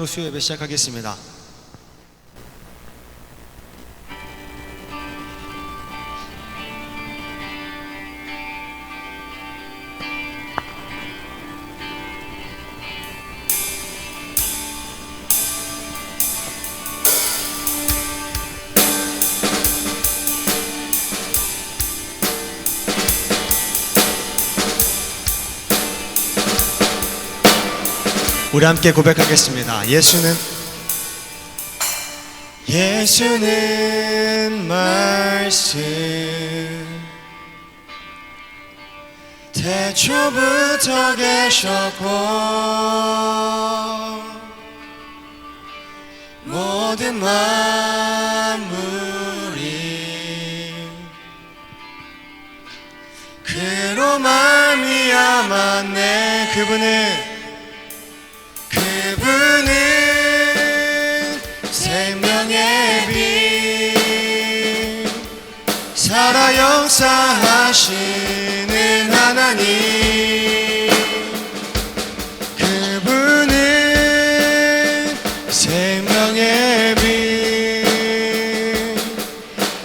찬양으로 수요 예배 시작하겠습니다. 우리 함께 고백하겠습니다. 예수는 말씀 태초부터 계셨고 모든 만물이 그로 말미암았네. 그분은 생명의 빛 살아 역사하시는 하나님, 그분은 생명의 빛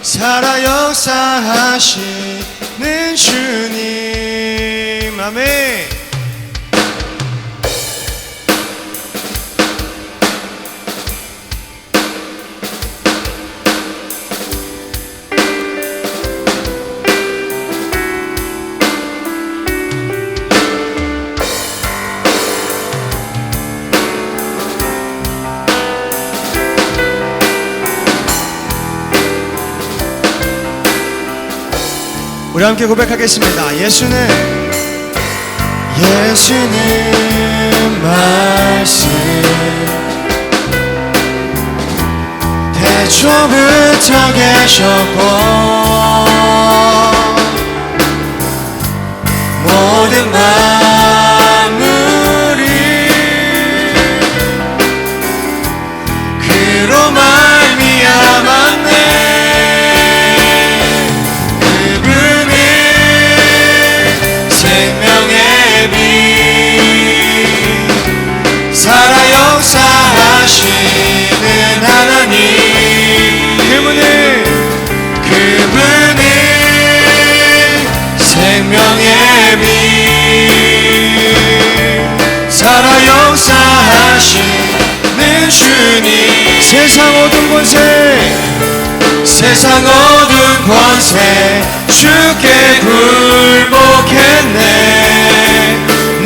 살아 역사하시는 주님. 아멘. 우리 함께 고백하겠습니다. 예수는 말씀 태초부터 계셨고 모든 만물이 그로 말미암았네. 살아 역사하시는 하나님, 그분은 생명의 빛 살아 역사하시는 주님. 세상 어두운 권세 주께 굴복했네.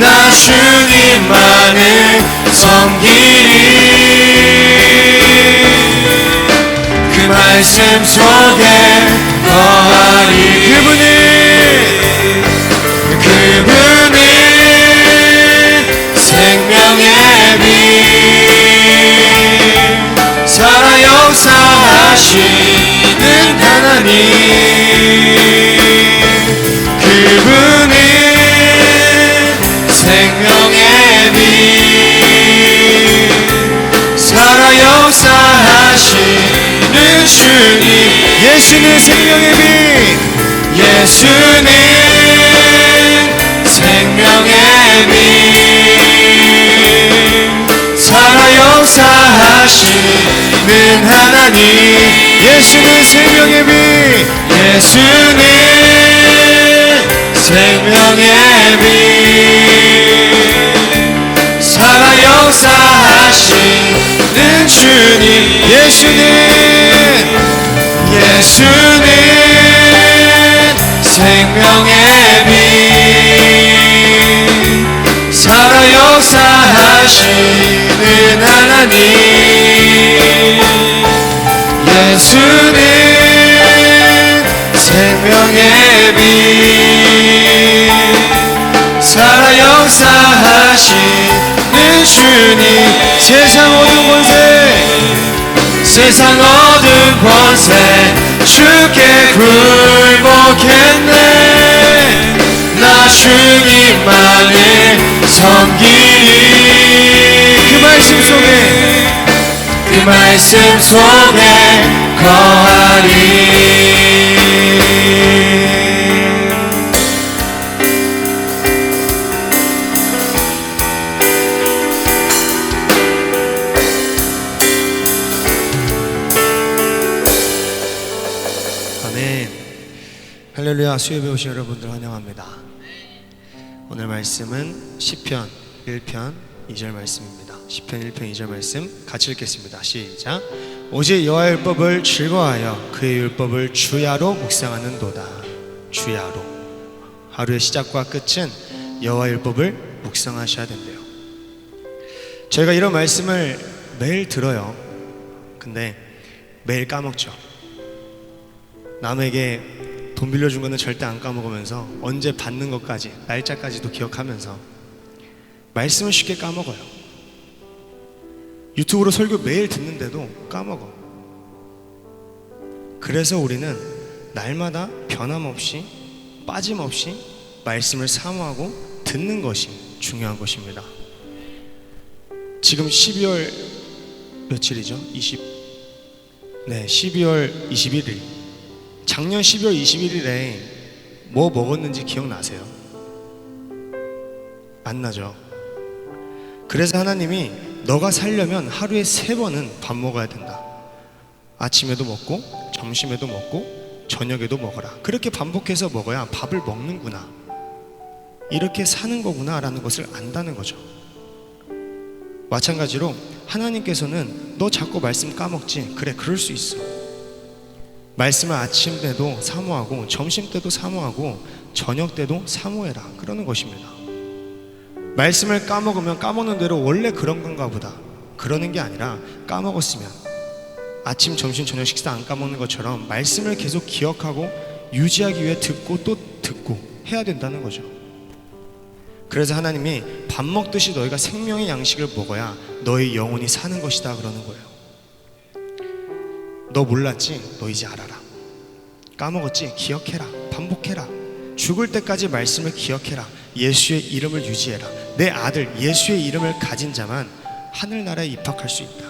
나 주님만을 섬기리. 그 말씀 속에 거하리. 그분은 생명의 빛 살아 역사하시는 하나님, 그분은 생명의 빛 살아 역사하시는 주님. 예수는 생명의 빛, 예수는 생명의 빛 살아 역사하시는 하나님, 예수는 생명의 빛, 예수는 생명의 빛 살아 역사하시는 주님. 예수는 생명의 빛 살아 역사하시는 하나님, 예수는 생명의 빛 살아 역사하시는 주님. 세상 어두운 권세 주께 굴복했네. 나 주님만을 섬기리. 그 말씀 속에 거하리. 반갑습니다. 수협에 오신 여러분들 환영합니다. 오늘 말씀은 시편 1편 2절 말씀입니다. 시편 1편 2절 말씀 같이 읽겠습니다. 시작. 오직 여호와의 율법을 즐거워하여 그의 율법을 주야로 묵상하는도다. 주야로. 하루의 시작과 끝은 여호와의 율법을 묵상하셔야 된대요. 저희가 이런 말씀을 매일 들어요. 근데 매일 까먹죠. 남에게 돈 빌려준 거는 절대 안 까먹으면서 언제 받는 것까지, 날짜까지도 기억하면서 말씀을 쉽게 까먹어요. 유튜브로 설교 매일 듣는데도 까먹어. 그래서 우리는 날마다 변함없이 빠짐없이 말씀을 사모하고 듣는 것이 중요한 것입니다. 지금 12월 며칠이죠? 12월 21일. 작년 12월 21일에 뭐 먹었는지 기억나세요? 안 나죠? 그래서 하나님이 너가 살려면 하루에 3번은 밥 먹어야 된다. 아침에도 먹고 점심에도 먹고 저녁에도 먹어라. 그렇게 반복해서 먹어야 밥을 먹는구나, 이렇게 사는 거구나 라는 것을 안다는 거죠. 마찬가지로 하나님께서는 너 자꾸 말씀 까먹지? 그래, 그럴 수 있어. 말씀을 아침 때도 사모하고 점심 때도 사모하고 저녁 때도 사모해라, 그러는 것입니다. 말씀을 까먹으면 까먹는 대로 원래 그런 건가 보다, 그러는 게 아니라 까먹었으면 아침 점심 저녁 식사 안 까먹는 것처럼 말씀을 계속 기억하고 유지하기 위해 듣고 또 듣고 해야 된다는 거죠. 그래서 하나님이 밥 먹듯이 너희가 생명의 양식을 먹어야 너희 영혼이 사는 것이다, 그러는 거예요. 너 몰랐지? 너 이제 알아라. 까먹었지? 기억해라. 반복해라. 죽을 때까지 말씀을 기억해라. 예수의 이름을 유지해라. 내 아들 예수의 이름을 가진 자만 하늘나라에 입학할 수 있다.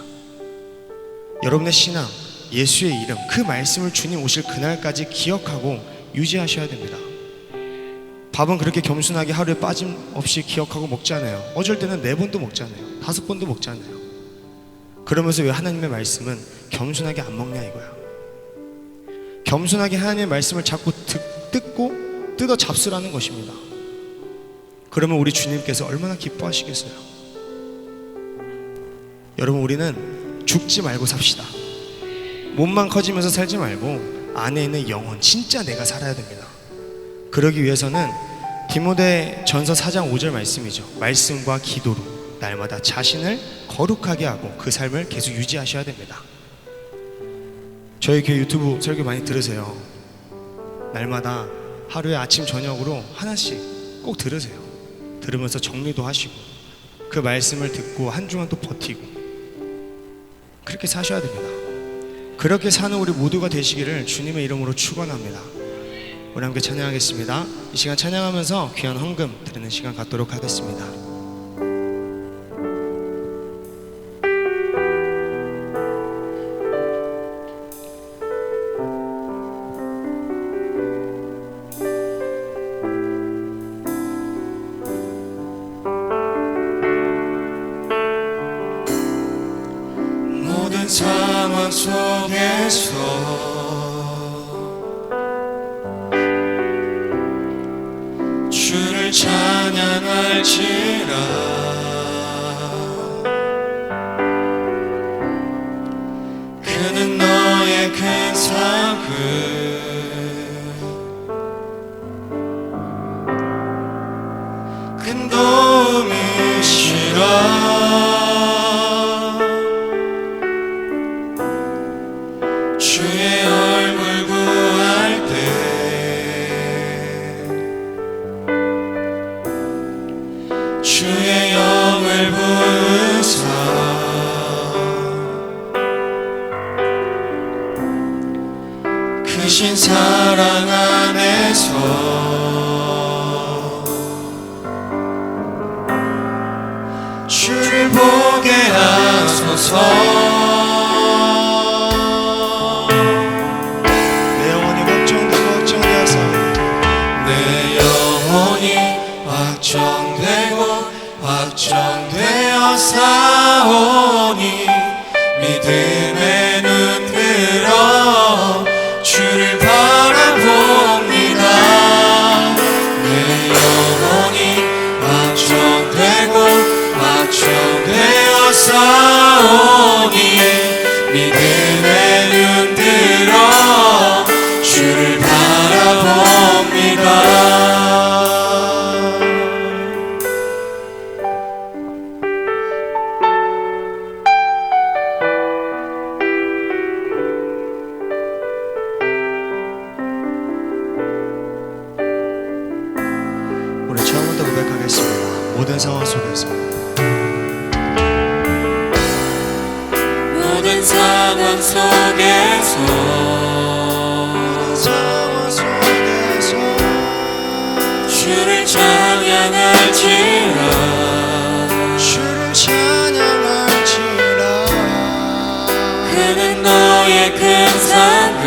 여러분의 신앙, 예수의 이름, 그 말씀을 주님 오실 그날까지 기억하고 유지하셔야 됩니다. 밥은 그렇게 겸손하게 하루에 빠짐없이 기억하고 먹잖아요. 어쩔 때는 4번도 먹잖아요. 5번도 먹잖아요. 그러면서 왜 하나님의 말씀은 겸손하게 안 먹냐 이거야. 겸손하게 하나님의 말씀을 자꾸 뜯고 뜯어 잡수라는 것입니다. 그러면 우리 주님께서 얼마나 기뻐하시겠어요. 여러분, 우리는 죽지 말고 삽시다. 몸만 커지면서 살지 말고 안에 있는 영혼, 진짜 내가 살아야 됩니다. 그러기 위해서는 디모데전서 4장 5절 말씀이죠. 말씀과 기도로 날마다 자신을 거룩하게 하고 그 삶을 계속 유지하셔야 됩니다. 저희 교회 유튜브 설교 많이 들으세요. 날마다 하루에 아침 저녁으로 하나씩 꼭 들으세요. 들으면서 정리도 하시고 그 말씀을 듣고 한 주간 또 버티고 그렇게 사셔야 됩니다. 그렇게 사는 우리 모두가 되시기를 주님의 이름으로 축원합니다. 우리 함께 찬양하겠습니다. 이 시간 찬양하면서 귀한 헌금 드리는 시간 갖도록 하겠습니다. 모든 상황 속에서 주를 찬양할지라. 그는 너의 큰 사랑 큰 도움이시라. 주의 얼굴 구할 때 주의 영을 부으사 크신 사랑 안에서 주를 보게 하소서. 확정되어 싸우니 믿음의 눈 들어 주를 바라봅니다. 사오니 믿음의 눈 들어 주를 바라봅니다. 우리 처음부터 고백하겠습니다. 모든 상황 속에서 모든 상황 속에서 주를 찬양할지라 그는 너의 큰 상급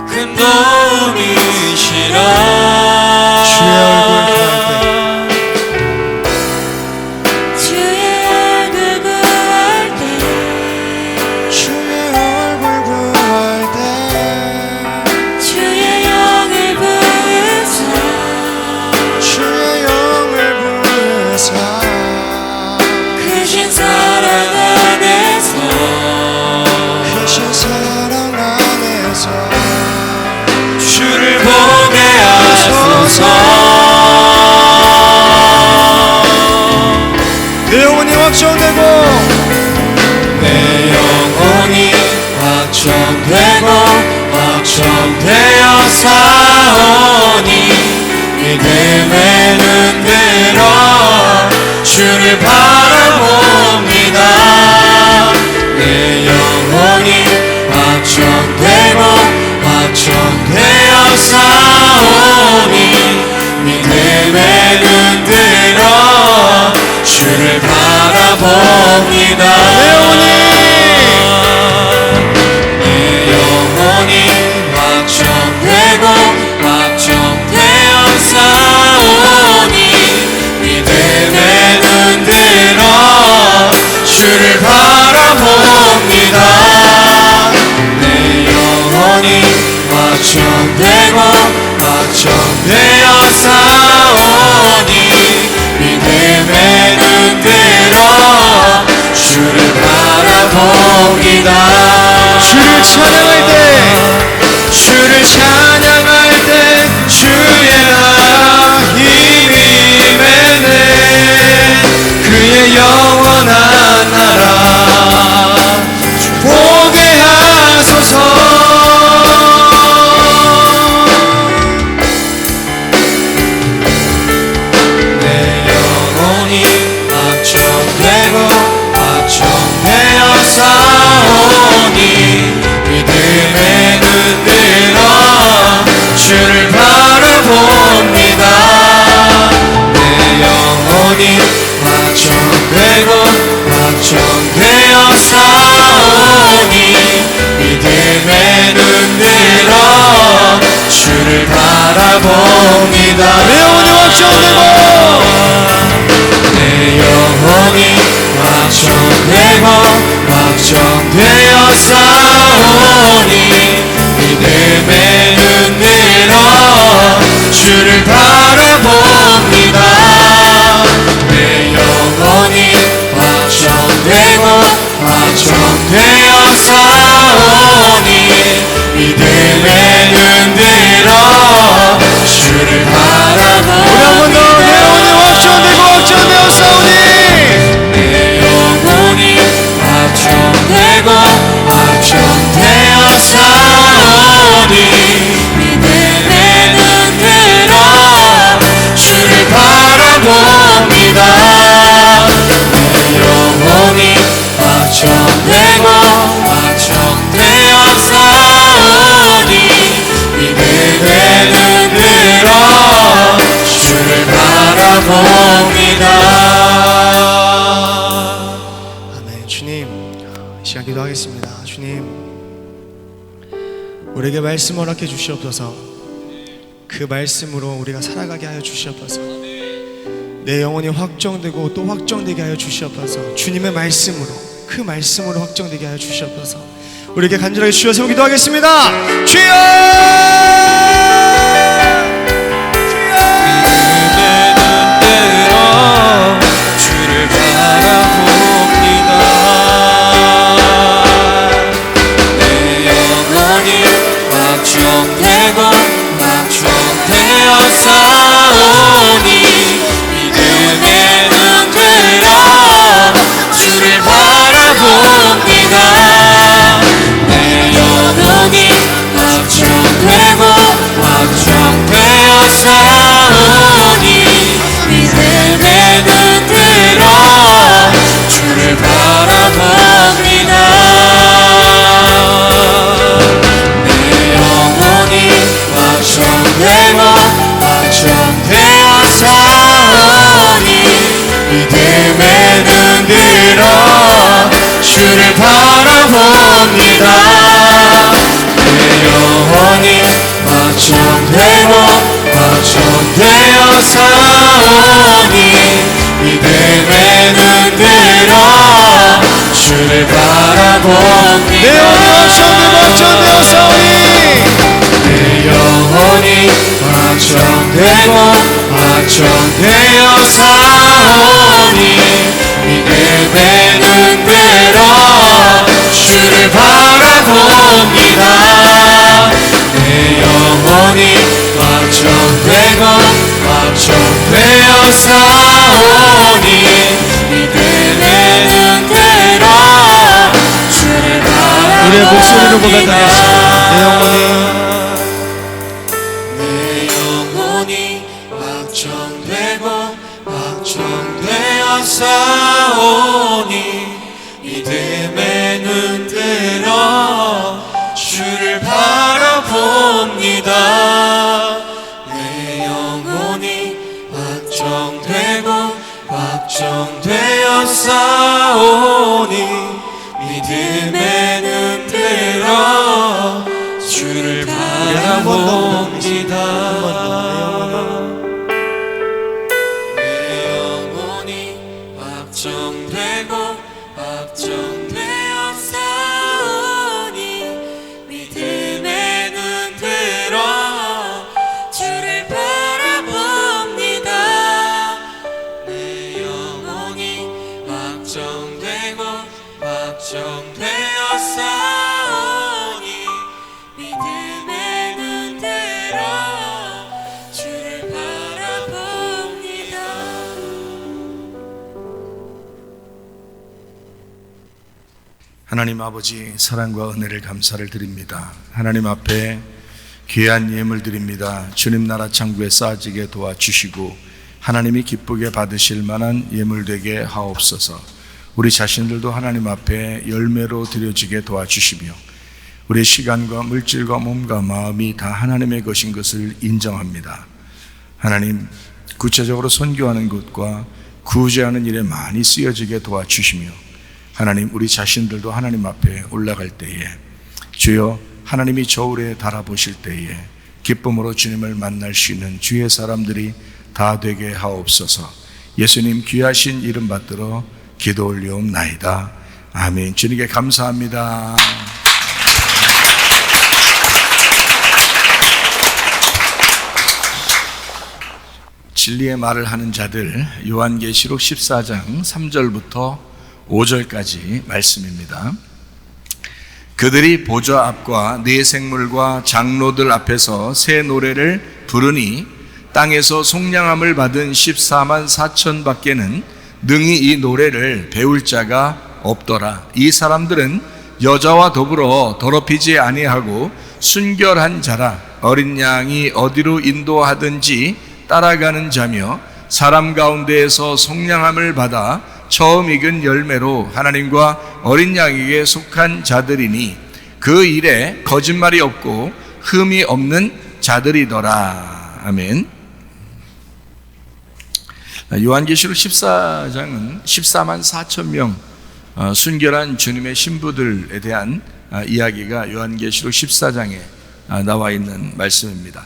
큰 도움이시라 주의 얼굴 구할 때 주의 영을 부으사 크신 사랑 안에서 주를 보게 하소서. 내 영혼이 확정되고 내 영혼이 확정되고 확정되어 사오니 믿음의 눈 들어 주를 바라봅니다. 내 영혼이 확정되고 확정되어 사오니 믿음의 눈 들어 주를 바라봅니다. 내 영혼이 확정되고 확정되어 사오니 믿음의 눈 들어 주를 바라봅니다. 내 영혼이 확정되고 확정되어 사오니 믿음의 눈 들어 주를 바라봅니다. 주를 찬양할 때 주를 찬양할 때 주의 힘이 임하네. 그의 영원한 나라 보게 하소서. 내 영혼이 확정되고 확정되어 사오니 믿음의 눈 들어 주를 바라봅니다. 내 영혼이 확정되고 확정되어 사오니 믿음의 눈 들어 주를 바라봅니다. 내 영혼이 확정되고 내 영혼이 확정되고 확정되어 사오니 믿음의 눈 들어 주를 바라봅니다. 내 영혼이 확정되고 확정되어 사오니 믿음의 눈 들어 주를 바라봅니다. 우리 한 번 더 내 영혼이 확정되고 확정되어 싸우니 내 영혼이 확정되고 확정되어 사오니 믿음의 눈 들어 주를 바라봅니다. 내 영혼이 확정되고 확정되어 사오니 믿음의 눈 들어 주를 바라봅니다. 아멘. 주님, 이 시간 기도하겠습니다. 주님, 우리에게 말씀 허락해 주시옵소서. 그 말씀으로 우리가 살아가게 하여 주시옵소서. 내 영혼이 확정되고 또 확정되게 하여 주시옵소서. 주님의 말씀으로, 그 말씀으로 확정되게 하여 주시옵소서. 우리에게 간절하게 주여 세워 기도하겠습니다. 주여! 믿음의 눈 확정되고 확정되어 싸우니 믿음의 눈 들어 주를 바라봅니다. 내 영혼이 확정되고 확정되어 싸우니 믿음의 눈 들어 주를 바라봅니다. 내 영혼이 확정되고 확정되어 싸우니 믿음의 눈 들어 주를 바라봅니다. 내 영혼이 확정되고 확정되어 싸우니 믿음의 눈 들어 주를 바라봅니다. 내 영혼이 확정되고 확정되어 싸우니 믿음의 눈 들어 주를 바라봅니다. 내 영혼이 확정되고 확정되어 싸우니 믿음의 눈 들어 주를 바라봅니다. 우리의 목소리로 고백하겠습니다. 내 영혼이 내 영혼이 확정되고 확정되어 싸우니 믿음의 눈 들어 주를 바라봅니다. 내 영혼이 확정되고 확정되어 싸우니 믿음의 눈 들어 주를 바라봅니다. 내 영혼이 확정되고 확정되어 싸우니 믿음의 눈 들어 주를 바라봅니다. 내 영혼이 확정되고 확정되어 싸우니 믿음의 눈 들어 주를 바라봅니다. 하나님 아버지, 사랑과 은혜를 감사를 드립니다. 하나님 앞에 귀한 예물 드립니다. 주님 나라 창고에 쌓아지게 도와주시고 하나님이 기쁘게 받으실 만한 예물 되게 하옵소서. 우리 자신들도 하나님 앞에 열매로 드려지게 도와주시며 우리의 시간과 물질과 몸과 마음이 다 하나님의 것인 것을 인정합니다. 하나님, 구체적으로 선교하는 것과 구제하는 일에 많이 쓰여지게 도와주시며 하나님, 우리 자신들도 하나님 앞에 올라갈 때에 주여 하나님이 저울에 달아보실 때에 기쁨으로 주님을 만날 수 있는 주의 사람들이 다 되게 하옵소서. 예수님 귀하신 이름 받들어 기도 올리옵나이다. 아멘. 주님께 감사합니다. 진리의 말을 하는 자들, 요한계시록 14장 3절부터 5절까지 말씀입니다. 그들이 보좌 앞과 네 생물과 장로들 앞에서 새 노래를 부르니 땅에서 속량함을 받은 14만 4천 밖에는 능히 이 노래를 배울 자가 없더라. 이 사람들은 여자와 더불어 더럽히지 아니하고 순결한 자라. 어린 양이 어디로 인도하든지 따라가는 자며 사람 가운데에서 속량함을 받아 처음 익은 열매로 하나님과 어린 양에게 속한 자들이니 그 일에 거짓말이 없고 흠이 없는 자들이더라. 아멘. 요한계시록 14장은 14만 4천 명 순결한 주님의 신부들에 대한 이야기가 요한계시록 14장에 나와 있는 말씀입니다.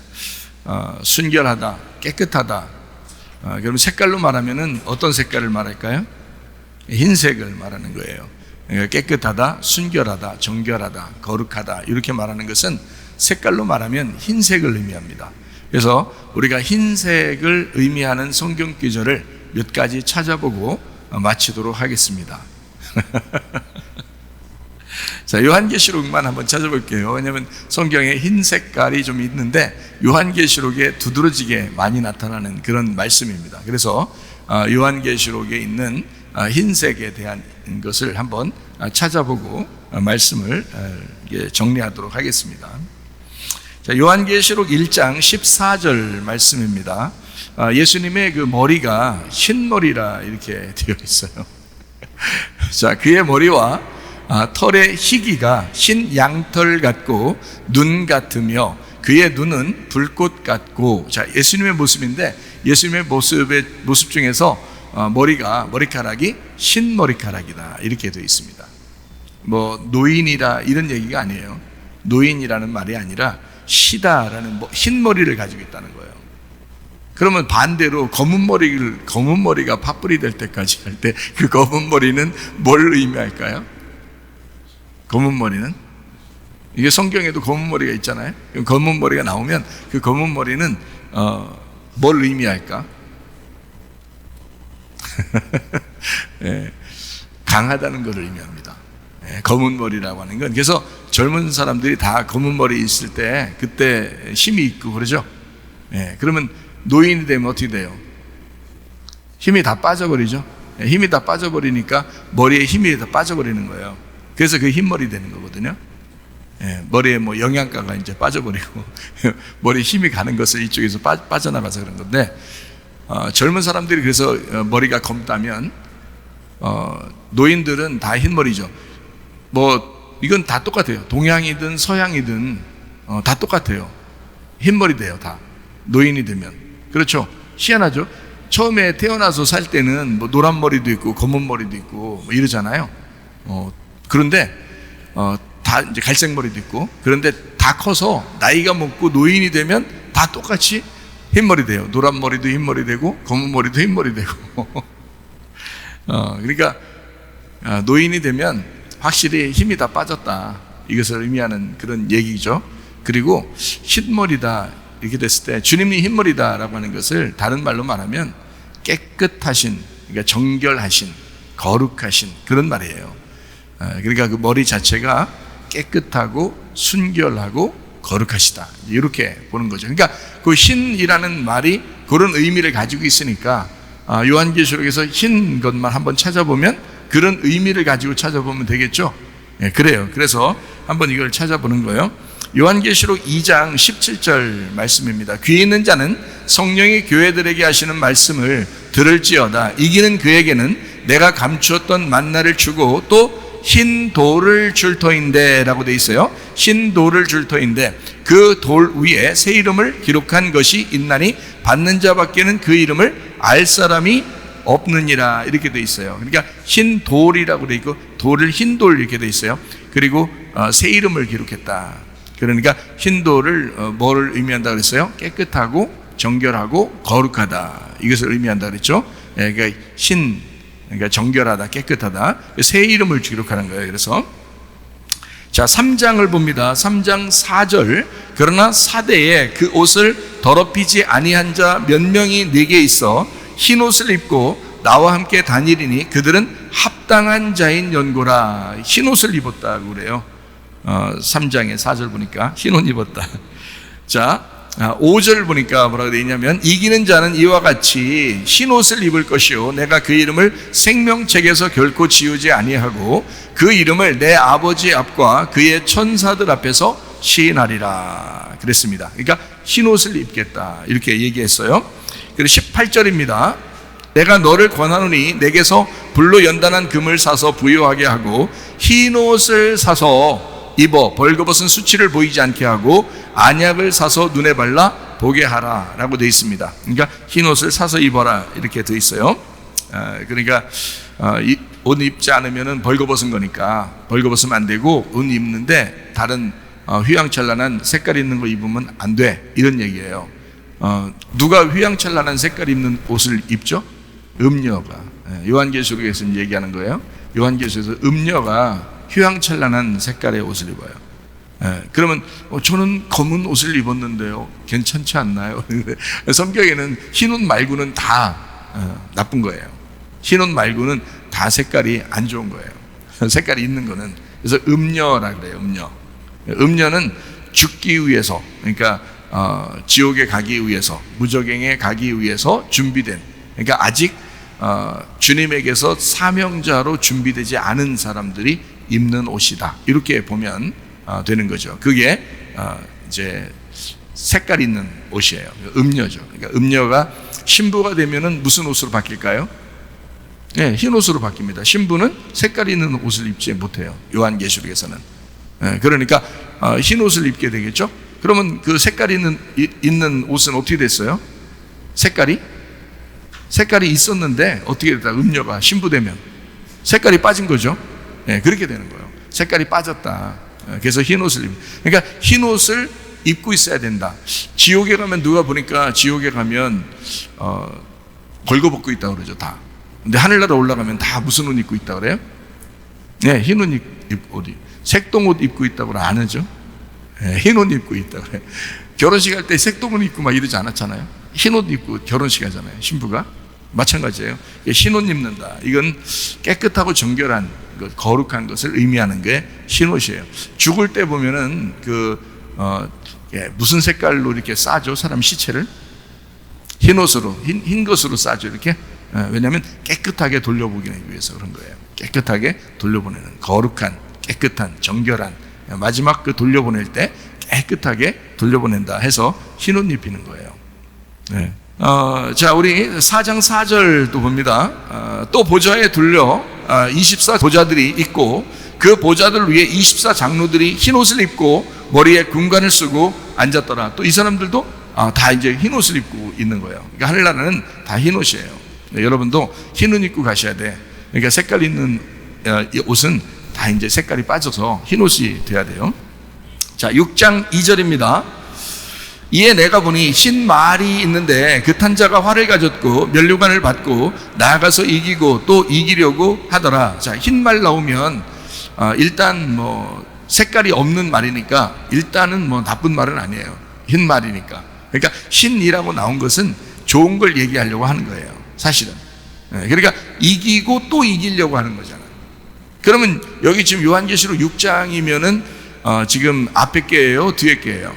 순결하다, 깨끗하다. 그럼 색깔로 말하면은 어떤 색깔을 말할까요? 흰색을 말하는 거예요. 그러니까 깨끗하다, 순결하다, 정결하다, 거룩하다 이렇게 말하는 것은 색깔로 말하면 흰색을 의미합니다. 그래서 우리가 흰색을 의미하는 성경 구절을 몇 가지 찾아보고 마치도록 하겠습니다. 자, 요한계시록만 한번 찾아볼게요. 왜냐하면 성경에 흰 색깔이 좀 있는데 요한계시록에 두드러지게 많이 나타나는 그런 말씀입니다. 그래서 요한계시록에 있는 흰색에 대한 것을 한번 찾아보고 말씀을 정리하도록 하겠습니다. 자, 요한계시록 1장 14절 말씀입니다. 예수님의 그 머리가 흰머리라 이렇게 되어 있어요. 자, 그의 머리와 털의 희기가 흰 양털 같고 눈 같으며 그의 눈은 불꽃 같고. 자, 예수님의 모습인데 예수님의 모습 중에서 머리카락이 흰 머리카락이다 이렇게 되어 있습니다. 뭐 노인이라 이런 얘기가 아니에요. 노인이라는 말이 아니라 시다라는 흰 머리를 가지고 있다는 거예요. 그러면 반대로 검은 머리가 팥불이 될 때까지 할 때 그 검은 머리는 뭘 의미할까요? 검은 머리는 이게 성경에도 검은 머리가 있잖아요. 검은 머리가 나오면 그 검은 머리는 뭘 의미할까? 예, 강하다는 것을 의미합니다. 예, 검은 머리라고 하는 건. 그래서 젊은 사람들이 다 검은 머리 있을 때 그때 힘이 있고 그러죠. 예, 그러면 노인이 되면 어떻게 돼요? 힘이 다 빠져버리죠. 예, 힘이 다 빠져버리니까 머리에 힘이 다 빠져버리는 거예요. 그래서 그 흰머리 되는 거거든요. 예, 머리에 뭐 영양가가 이제 빠져버리고 머리에 힘이 가는 것을 이쪽에서 빠져나가서 그런 건데, 젊은 사람들이 그래서 머리가 검다면 노인들은 다 흰머리죠. 뭐 이건 다 똑같아요. 동양이든 서양이든 다 똑같아요. 흰머리 돼요, 다. 노인이 되면. 그렇죠. 희한하죠. 처음에 태어나서 살 때는 뭐 노란 머리도 있고 검은 머리도 있고 뭐 이러잖아요. 그런데 다 이제 갈색 머리도 있고. 그런데 다 커서 나이가 먹고 노인이 되면 다 똑같이 흰머리 돼요. 노란 머리도 흰머리 되고 검은 머리도 흰머리 되고. 그러니까 노인이 되면 확실히 힘이 다 빠졌다 이것을 의미하는 그런 얘기죠. 그리고 흰머리다 이렇게 됐을 때 주님이 흰머리다라고 하는 것을 다른 말로 말하면 깨끗하신, 그러니까 정결하신, 거룩하신 그런 말이에요. 그러니까 그 머리 자체가 깨끗하고 순결하고 거룩하시다 이렇게 보는 거죠. 그러니까 그 흰이라는 말이 그런 의미를 가지고 있으니까 요한계시록에서 흰 것만 한번 찾아보면 그런 의미를 가지고 찾아보면 되겠죠. 예, 그래요. 그래서 한번 이걸 찾아보는 거예요. 요한계시록 2장 17절 말씀입니다. 귀 있는 자는 성령이 교회들에게 하시는 말씀을 들을지어다. 이기는 그에게는 내가 감추었던 만나를 주고 또 흰 돌을 줄 터인데 라고 돼 있어요. 흰 돌을 줄 터인데 그 돌 위에 새 이름을 기록한 것이 있나니 받는 자밖에는 그 이름을 알 사람이 없느니라 이렇게 돼 있어요. 그러니까 흰 돌이라고 돼 있고 돌을 흰 돌 이렇게 돼 있어요. 그리고 새 이름을 기록했다. 그러니까 흰 돌을 뭐를 의미한다 그랬어요? 깨끗하고 정결하고 거룩하다 이것을 의미한다 그랬죠. 그러니까 그러니까 정결하다, 깨끗하다. 새 이름을 기록하는 거예요. 그래서 자, 3장을 봅니다. 3장 4절. 그러나 사대에 그 옷을 더럽히지 아니한 자 몇 명이 내게 있어 흰 옷을 입고 나와 함께 다니리니 그들은 합당한 자인 연고라. 흰 옷을 입었다고 그래요. 3장의 4절 보니까 흰 옷 입었다. 자, 5절 보니까 뭐라고 되어 있냐면 이기는 자는 이와 같이 흰 옷을 입을 것이요 내가 그 이름을 생명책에서 결코 지우지 아니하고 그 이름을 내 아버지 앞과 그의 천사들 앞에서 시인하리라 그랬습니다. 그러니까 흰 옷을 입겠다 이렇게 얘기했어요. 그리고 18절입니다. 내가 너를 권하노니 내게서 불로 연단한 금을 사서 부요하게 하고 흰 옷을 사서 입어 벌거벗은 수치를 보이지 않게 하고 안약을 사서 눈에 발라 보게 하라 라고 되어 있습니다. 그러니까 흰 옷을 사서 입어라 이렇게 되어 있어요. 그러니까 옷 입지 않으면 벌거벗은 거니까 벌거벗으면 안 되고 옷 입는데 다른 휘황찬란한 색깔 있는 거 입으면 안 돼 이런 얘기예요. 누가 휘황찬란한 색깔 있는 옷을 입죠? 음녀가. 요한계시록에서 얘기하는 거예요. 요한계시록에서 음녀가 휘황찬란한 색깔의 옷을 입어요. 그러면 저는 검은 옷을 입었는데요 괜찮지 않나요? 성경에는 흰 옷 말고는 다 나쁜 거예요. 흰 옷 말고는 다 색깔이 안 좋은 거예요. 색깔이 있는 거는 그래서 음녀라 그래요. 음녀는 죽기 위해서, 그러니까 지옥에 가기 위해서, 무저갱에 가기 위해서 준비된, 그러니까 아직 주님에게서 사명자로 준비되지 않은 사람들이 입는 옷이다. 이렇게 보면 되는 거죠. 그게 이제 색깔 있는 옷이에요. 음녀죠. 그러니까 음녀가 신부가 되면은 무슨 옷으로 바뀔까요? 네, 흰 옷으로 바뀝니다. 신부는 색깔 있는 옷을 입지 못해요. 요한계시록에서는. 네, 그러니까 흰 옷을 입게 되겠죠. 그러면 그 색깔 있는 옷은 어떻게 됐어요? 색깔이 있었는데 어떻게 됐다? 음녀가 신부 되면 색깔이 빠진 거죠. 네, 그렇게 되는 거예요. 색깔이 빠졌다. 그래서 흰 옷을 그러니까 흰 옷을 입고 있어야 된다. 지옥에 가면 누가 보니까 지옥에 가면 벌거벗고 있다고 그러죠. 다. 근데 하늘나라 올라가면 다 무슨 옷 입고 있다고 그래요? 네, 흰 옷 입고 색동옷 입고 있다고 안 하죠. 네, 흰 옷 입고 있다고 그래요. 결혼식 할 때 색동옷 입고 막 이러지 않았잖아요. 흰 옷 입고 결혼식 하잖아요. 신부가. 마찬가지예요. 흰 옷 입는다. 이건 깨끗하고 정결한 거룩한 것을 의미하는 게 흰 옷이에요. 죽을 때 보면은 무슨 색깔로 이렇게 싸죠? 사람 시체를 흰 옷으로 흰 것으로 싸죠. 이렇게. 왜냐하면 깨끗하게 돌려보기 위해서 그런 거예요. 깨끗하게 돌려보내는 거룩한, 깨끗한, 정결한 마지막 그 돌려보낼 때 깨끗하게 돌려보낸다 해서 흰 옷 입히는 거예요. 네. 자, 우리 4장 4절도 봅니다. 또 보좌에 둘려 24 보좌들이 있고 그 보좌들을 위해 24 장로들이 흰 옷을 입고 머리에 군관을 쓰고 앉았더라. 또 이 사람들도 다 이제 흰 옷을 입고 있는 거예요. 그러니까 하늘나라는 다 흰 옷이에요. 네, 여러분도 흰 옷 입고 가셔야 돼. 그러니까 색깔 있는 옷은 다 이제 색깔이 빠져서 흰 옷이 돼야 돼요. 자, 6장 2절입니다. 이에 내가 보니 흰 말이 있는데 그 탄자가 활을 가졌고 면류관을 받고 나아가서 이기고 또 이기려고 하더라. 자, 흰 말 나오면 일단 뭐 색깔이 없는 말이니까 일단은 뭐 나쁜 말은 아니에요. 흰 말이니까. 그러니까 흰이라고 나온 것은 좋은 걸 얘기하려고 하는 거예요. 사실은. 그러니까 이기고 또 이기려고 하는 거잖아요. 그러면 여기 지금 요한계시록 6장이면은 지금 앞에 게예요, 뒤에 게예요?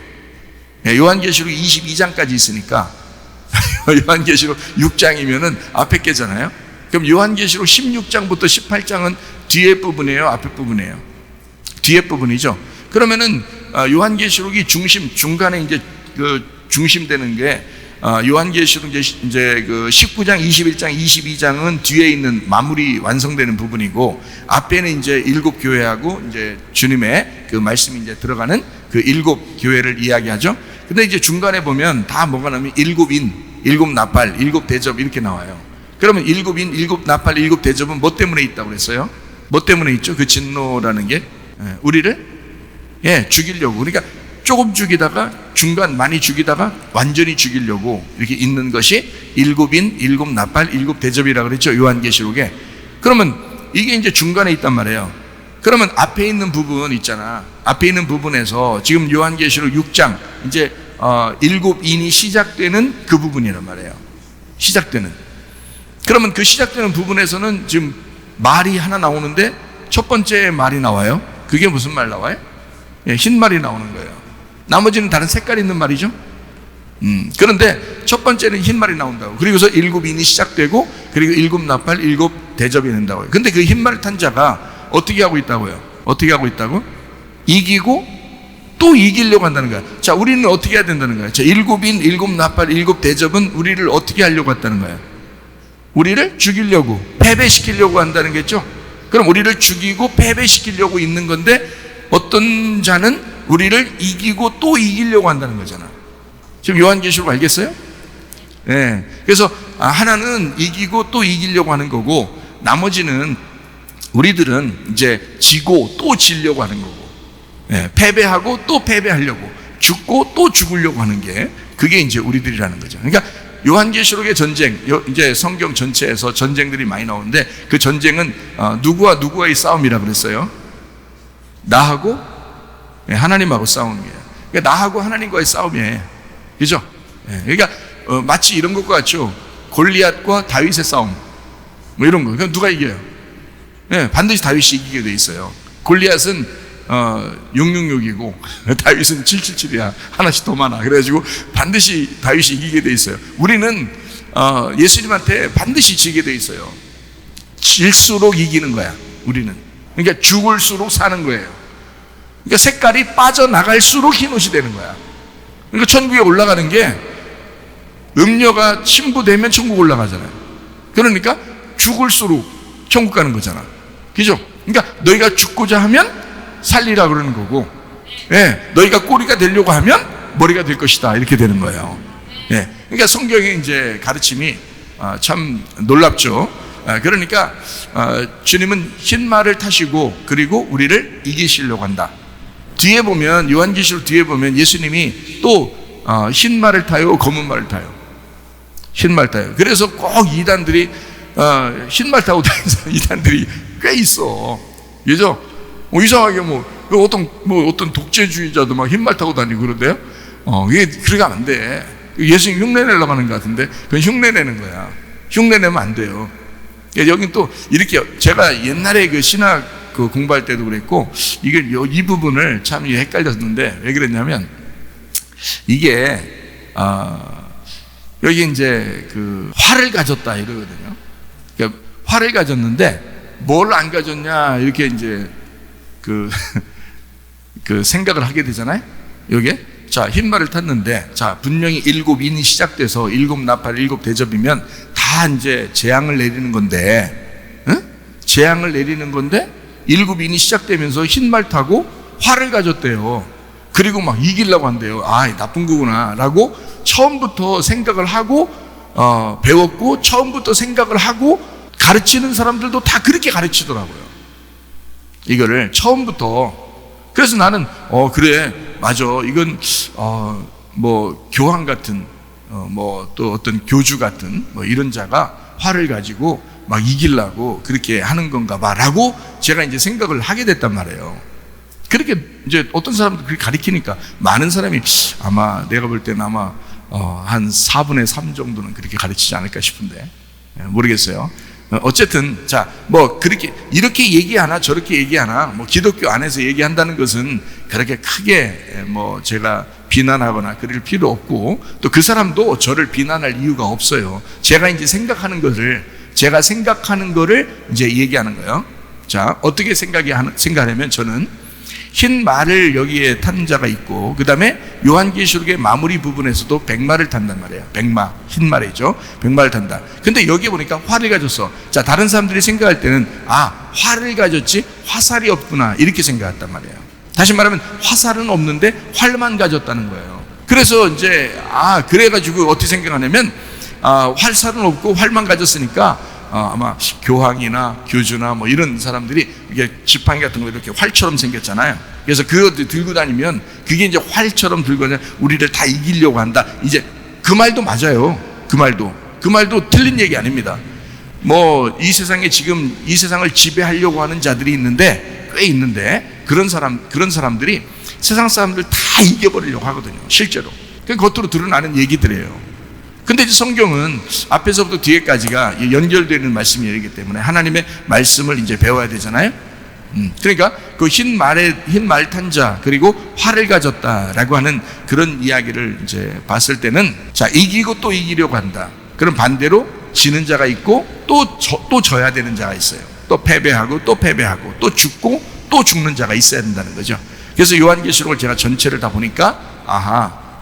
요한계시록 22장까지 있으니까 요한계시록 6장이면은 앞에 게잖아요. 그럼 요한계시록 16장부터 18장은 뒤에 부분이에요, 앞에 부분이에요? 뒤에 부분이죠. 그러면은 요한계시록이 중간에 이제 그 중심되는 게 요한계시록 이제 그 19장, 21장, 22장은 뒤에 있는 마무리 완성되는 부분이고 앞에는 이제 7 교회하고 이제 주님의 그 말씀이 이제 들어가는 그 7 교회를 이야기하죠. 근데 이제 중간에 보면 다 뭐가 나면 7인, 7 나팔, 7 대접 이렇게 나와요. 그러면 7인, 7 나팔, 7 대접은 뭐 때문에 있다고 그랬어요? 뭐 때문에 있죠? 그 진노라는 게 우리를 죽이려고. 그러니까 조금 죽이다가 중간 많이 죽이다가 완전히 죽이려고 이렇게 있는 것이 7인, 7 나팔, 7 대접이라고 그랬죠. 요한계시록에. 그러면 이게 이제 중간에 있단 말이에요. 그러면 앞에 있는 부분 있잖아. 앞에 있는 부분에서 지금 요한계시록 6장 이제 7인이 시작되는 그 부분이란 말이에요. 시작되는. 그러면 그 시작되는 부분에서는 지금 말이 하나 나오는데 첫 번째 말이 나와요. 그게 무슨 말 나와요? 흰 말이 나오는 거예요. 나머지는 다른 색깔 있는 말이죠. 그런데 첫 번째는 흰 말이 나온다고. 그리고서 7인이 시작되고 그리고 7 나팔, 7 대접이 된다고요. 근데 그 흰 말 탄자가 어떻게 하고 있다고요? 어떻게 하고 있다고? 이기고 또 이기려고 한다는 거야. 자, 우리는 어떻게 해야 된다는 거야? 자, 7인, 7 나팔, 7 대접은 우리를 어떻게 하려고 했다는 거야? 우리를 죽이려고, 패배시키려고 한다는 거겠죠? 그럼 우리를 죽이고 패배시키려고 있는 건데 어떤 자는 우리를 이기고 또 이기려고 한다는 거잖아. 지금 요한계시록 알겠어요? 네. 그래서 하나는 이기고 또 이기려고 하는 거고 나머지는 우리들은 이제 지고 또 지려고 하는 거고 패배하고 또 패배하려고 죽고 또 죽으려고 하는 게 그게 이제 우리들이라는 거죠. 그러니까 요한계시록의 전쟁, 이제 성경 전체에서 전쟁들이 많이 나오는데 그 전쟁은 누구와 누구와의 싸움이라고 그랬어요? 나하고 하나님하고 싸우는 거예요. 그러니까 나하고 하나님과의 싸움이에요. 그죠? 그러니까 마치 이런 것과 같죠. 골리앗과 다윗의 싸움 뭐 이런 거. 그럼 누가 이겨요? 반드시 다윗이 이기게 돼 있어요. 골리앗은 666이고 다윗은 777이야. 하나씩 더 많아. 그래가지고 반드시 다윗이 이기게 돼 있어요. 우리는 예수님한테 반드시 지게 돼 있어요. 질수록 이기는 거야. 우리는. 그러니까 죽을수록 사는 거예요. 그러니까 색깔이 빠져나갈수록 흰옷이 되는 거야. 그러니까 천국에 올라가는 게 음료가 침부되면 천국 올라가잖아요. 그러니까 죽을수록 천국 가는 거잖아. 그죠? 그러니까 너희가 죽고자 하면 살리라 그러는 거고, 예, 너희가 꼬리가 되려고 하면 머리가 될 것이다. 이렇게 되는 거예요. 예, 그러니까 성경의 이제 가르침이 참 놀랍죠. 그러니까 주님은 흰 말을 타시고 그리고 우리를 이기시려고 한다. 뒤에 보면 요한계시록 뒤에 보면 예수님이 또 흰 말을 타요, 검은 말을 타요. 흰 말 타요. 그래서 꼭 이단들이 흰 말 타고 다니는 이단들이 꽤 있어. 그죠? 이상하게 어떤 독재주의자도 막 흰 말 타고 다니고 그런데요. 이게 그렇게 하면 안 돼. 예수님 흉내 내려고 하는 것 같은데 그건 흉내 내는 거야. 흉내 내면 안 돼요. 여긴 또 이렇게 제가 옛날에 그 신학 그 공부할 때도 그랬고 이게 이 부분을 참 헷갈렸는데 왜 그랬냐면 이게 여기 이제 그 화를 가졌다 이러거든요. 그러니까 화를 가졌는데 뭘 안 가졌냐 이렇게 이제 그 생각을 하게 되잖아요. 요게 자 흰말을 탔는데 자 분명히 7인이 시작돼서 7나팔 7대접이면 다 이제 재앙을 내리는 건데, 응? 재앙을 내리는 건데 7인이 시작되면서 흰말 타고 화를 가졌대요. 그리고 막 이기려고 한대요. 나쁜 거구나 라고 처음부터 생각을 하고 배웠고 처음부터 생각을 하고 가르치는 사람들도 다 그렇게 가르치더라고요. 이거를 처음부터. 그래서 나는 그래 맞아 이건 뭐 교황 같은 뭐 또 어떤 교주 같은 뭐 이런 자가 화를 가지고 막 이기려고 그렇게 하는 건가 봐라고 제가 이제 생각을 하게 됐단 말이에요. 그렇게 이제 어떤 사람들 그렇게 가르치니까 많은 사람이 아마 내가 볼 때는 아마 한 4분의 3 정도는 그렇게 가르치지 않을까 싶은데 모르겠어요. 어쨌든 자 뭐 그렇게 이렇게 얘기하나 저렇게 얘기하나 뭐 기독교 안에서 얘기한다는 것은 그렇게 크게 뭐 제가 비난하거나 그럴 필요 없고 또 그 사람도 저를 비난할 이유가 없어요. 제가 이제 생각하는 거를 이제 얘기하는 거예요. 자 어떻게 생각하냐면 저는 흰 말을 여기에 탄 자가 있고 그 다음에 요한계시록의 마무리 부분에서도 백마를 탄단 말이에요. 백마, 흰 말이죠. 백마를 탄다. 근데 여기 보니까 화를 가졌어. 자 다른 사람들이 생각할 때는 화를 가졌지 화살이 없구나 이렇게 생각했단 말이에요. 다시 말하면 화살은 없는데 활만 가졌다는 거예요. 그래서 이제 그래가지고 어떻게 생각하냐면 활살은 없고 활만 가졌으니까 아마 교황이나 교주나 뭐 이런 사람들이 이게 지팡이 같은 거 이렇게 활처럼 생겼잖아요. 그래서 그거 들고 다니면 그게 이제 활처럼 들고 다니면 우리를 다 이기려고 한다. 이제 그 말도 맞아요. 그 말도 틀린 얘기 아닙니다. 뭐 이 세상에 지금 이 세상을 지배하려고 하는 자들이 있는데 꽤 있는데 그런 사람들이 세상 사람들 다 이겨버리려고 하거든요. 실제로. 그 겉으로 드러나는 얘기들이에요. 근데 이제 성경은 앞에서부터 뒤에까지가 연결되는 말씀이기 때문에 하나님의 말씀을 이제 배워야 되잖아요. 그러니까 그 흰 말 탄 자 그리고 화를 가졌다라고 하는 그런 이야기를 이제 봤을 때는 자 이기고 또 이기려고 한다. 그럼 반대로 지는 자가 있고 또 져야 되는 자가 있어요. 또 패배하고 또 죽고 또 죽는 자가 있어야 된다는 거죠. 그래서 요한계시록을 제가 전체를 다 보니까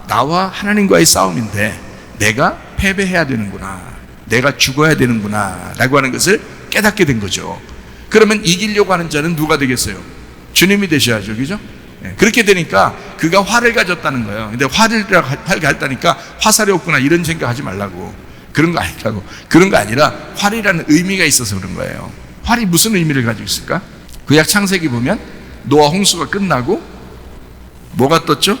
나와 하나님과의 싸움인데 내가 패배해야 되는구나, 내가 죽어야 되는구나 라고 하는 것을 깨닫게 된 거죠. 그러면 이기려고 하는 자는 누가 되겠어요? 주님이 되셔야죠. 그죠? 그렇게 되니까 그가 화를 가졌다는 거예요. 근데 화를 가졌다니까 화살이 없구나 이런 생각하지 말라고. 그런 거 아니라고. 그런 거 아니라 활이라는 의미가 있어서 그런 거예요. 활이 무슨 의미를 가지고 있을까? 구약 창세기 보면 노아 홍수가 끝나고 뭐가 떴죠?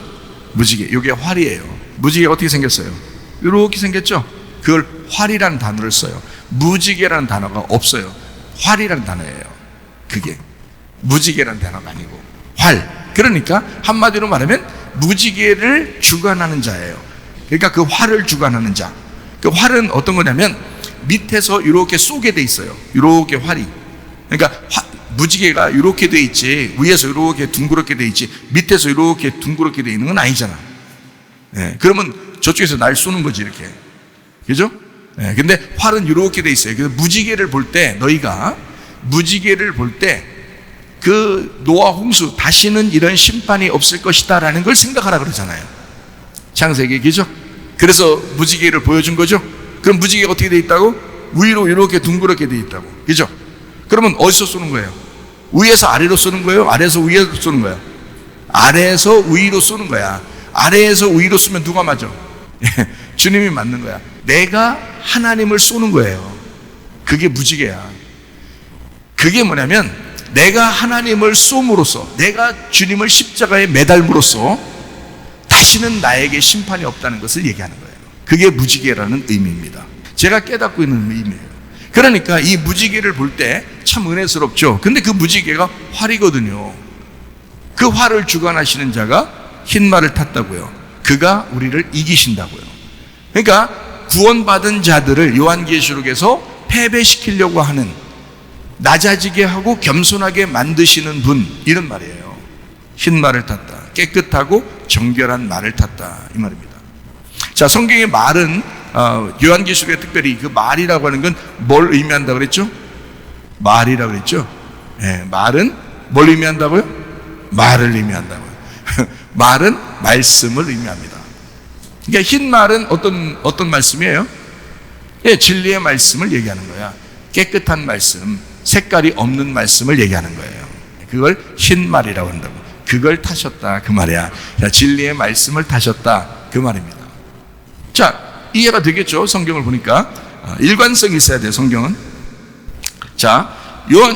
무지개. 이게 활이에요. 무지개가 어떻게 생겼어요? 이렇게 생겼죠? 그걸 활이라는 단어를 써요. 무지개라는 단어가 없어요. 활이라는 단어예요. 그게 무지개라는 단어가 아니고 활. 그러니까 한마디로 말하면 무지개를 주관하는 자예요. 그러니까 그 활을 주관하는 자. 그 활은 어떤 거냐면 밑에서 이렇게 쏘게 돼 있어요. 이렇게 활이. 그러니까 무지개가 이렇게 돼 있지, 위에서 이렇게 둥그렇게 돼 있지, 밑에서 이렇게 둥그렇게 돼 있는 건 아니잖아. 예, 그러면 저쪽에서 날 쏘는 거지, 이렇게. 그죠? 예, 근데 활은 이렇게 돼 있어요. 그래서 무지개를 볼 때, 너희가 무지개를 볼 때, 그 노아 홍수, 다시는 이런 심판이 없을 것이다 라는 걸 생각하라 그러잖아요. 창세기, 그죠? 그래서 무지개를 보여준 거죠? 그럼 무지개가 어떻게 돼 있다고? 위로 이렇게 둥그렇게 돼 있다고. 그죠? 그러면 어디서 쏘는 거예요? 위에서 아래로 쏘는 거예요? 아래에서 위로 쏘는 거예요? 아래에서 위로 쏘는 거야. 아래에서 위로 쏘면 누가 맞아? 주님이 맞는 거야. 내가 하나님을 쏘는 거예요. 그게 무지개야. 그게 뭐냐면 내가 하나님을 쏘므로써, 내가 주님을 십자가에 매달므로써 다시는 나에게 심판이 없다는 것을 얘기하는 거예요. 그게 무지개라는 의미입니다. 제가 깨닫고 있는 의미예요. 그러니까 이 무지개를 볼 때 참 은혜스럽죠. 근데 그 무지개가 활이거든요. 그 활을 주관하시는 자가 흰 말을 탔다고요. 그가 우리를 이기신다고요. 그러니까 구원받은 자들을 요한계시록에서 패배시키려고 하는, 낮아지게 하고 겸손하게 만드시는 분, 이런 말이에요. 흰 말을 탔다. 깨끗하고 정결한 말을 탔다, 이 말입니다. 자, 성경의 말은 요한계시록에 특별히 그 말이라고 하는 건 뭘 의미한다고 그랬죠? 말이라고 그랬죠? 네, 말은 뭘 의미한다고요? 말을 의미한다고요. 말은 말씀을 의미합니다. 그러니까 흰 말은 어떤 말씀이에요? 예, 진리의 말씀을 얘기하는 거야. 깨끗한 말씀, 색깔이 없는 말씀을 얘기하는 거예요. 그걸 흰 말이라고 한다고. 그걸 타셨다, 그 말이야. 자, 진리의 말씀을 타셨다, 그 말입니다. 자, 이해가 되겠죠? 성경을 보니까 일관성이 있어야 돼요, 성경은. 자,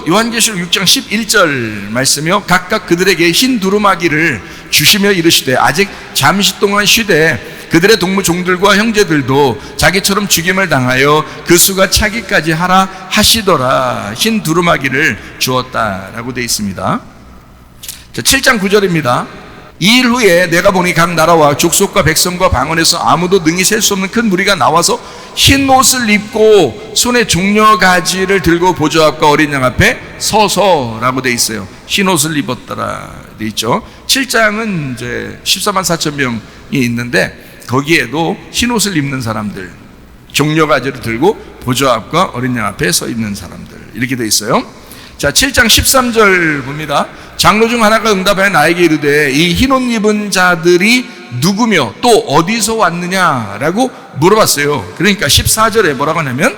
요한계시록 6장 11절 말씀이요. 각각 그들에게 흰 두루마기를 주시며 이르시되 아직 잠시 동안 쉬되 그들의 동무 종들과 형제들도 자기처럼 죽임을 당하여 그 수가 차기까지 하라 하시더라. 흰 두루마기를 주었다라고 되어 있습니다. 자, 7장 9절입니다. 이 일 후에 내가 보니 각 나라와 족속과 백성과 방언에서 아무도 능히 셀 수 없는 큰 무리가 나와서 흰 옷을 입고 손에 종려가지를 들고 보좌 앞과 어린 양 앞에 서서라고 돼 있어요. 흰 옷을 입었더라 돼 있죠. 7장은 이제 14만 4천 명이 있는데 거기에도 흰 옷을 입는 사람들, 종려가지를 들고 보좌 앞과 어린 양 앞에 서 있는 사람들, 이렇게 돼 있어요. 자, 7장 13절 봅니다. 장로 중 하나가 응답하여 나에게 이르되 이 흰옷 입은 자들이 누구며 또 어디서 왔느냐라고 물어봤어요. 그러니까 14절에 뭐라고 하냐면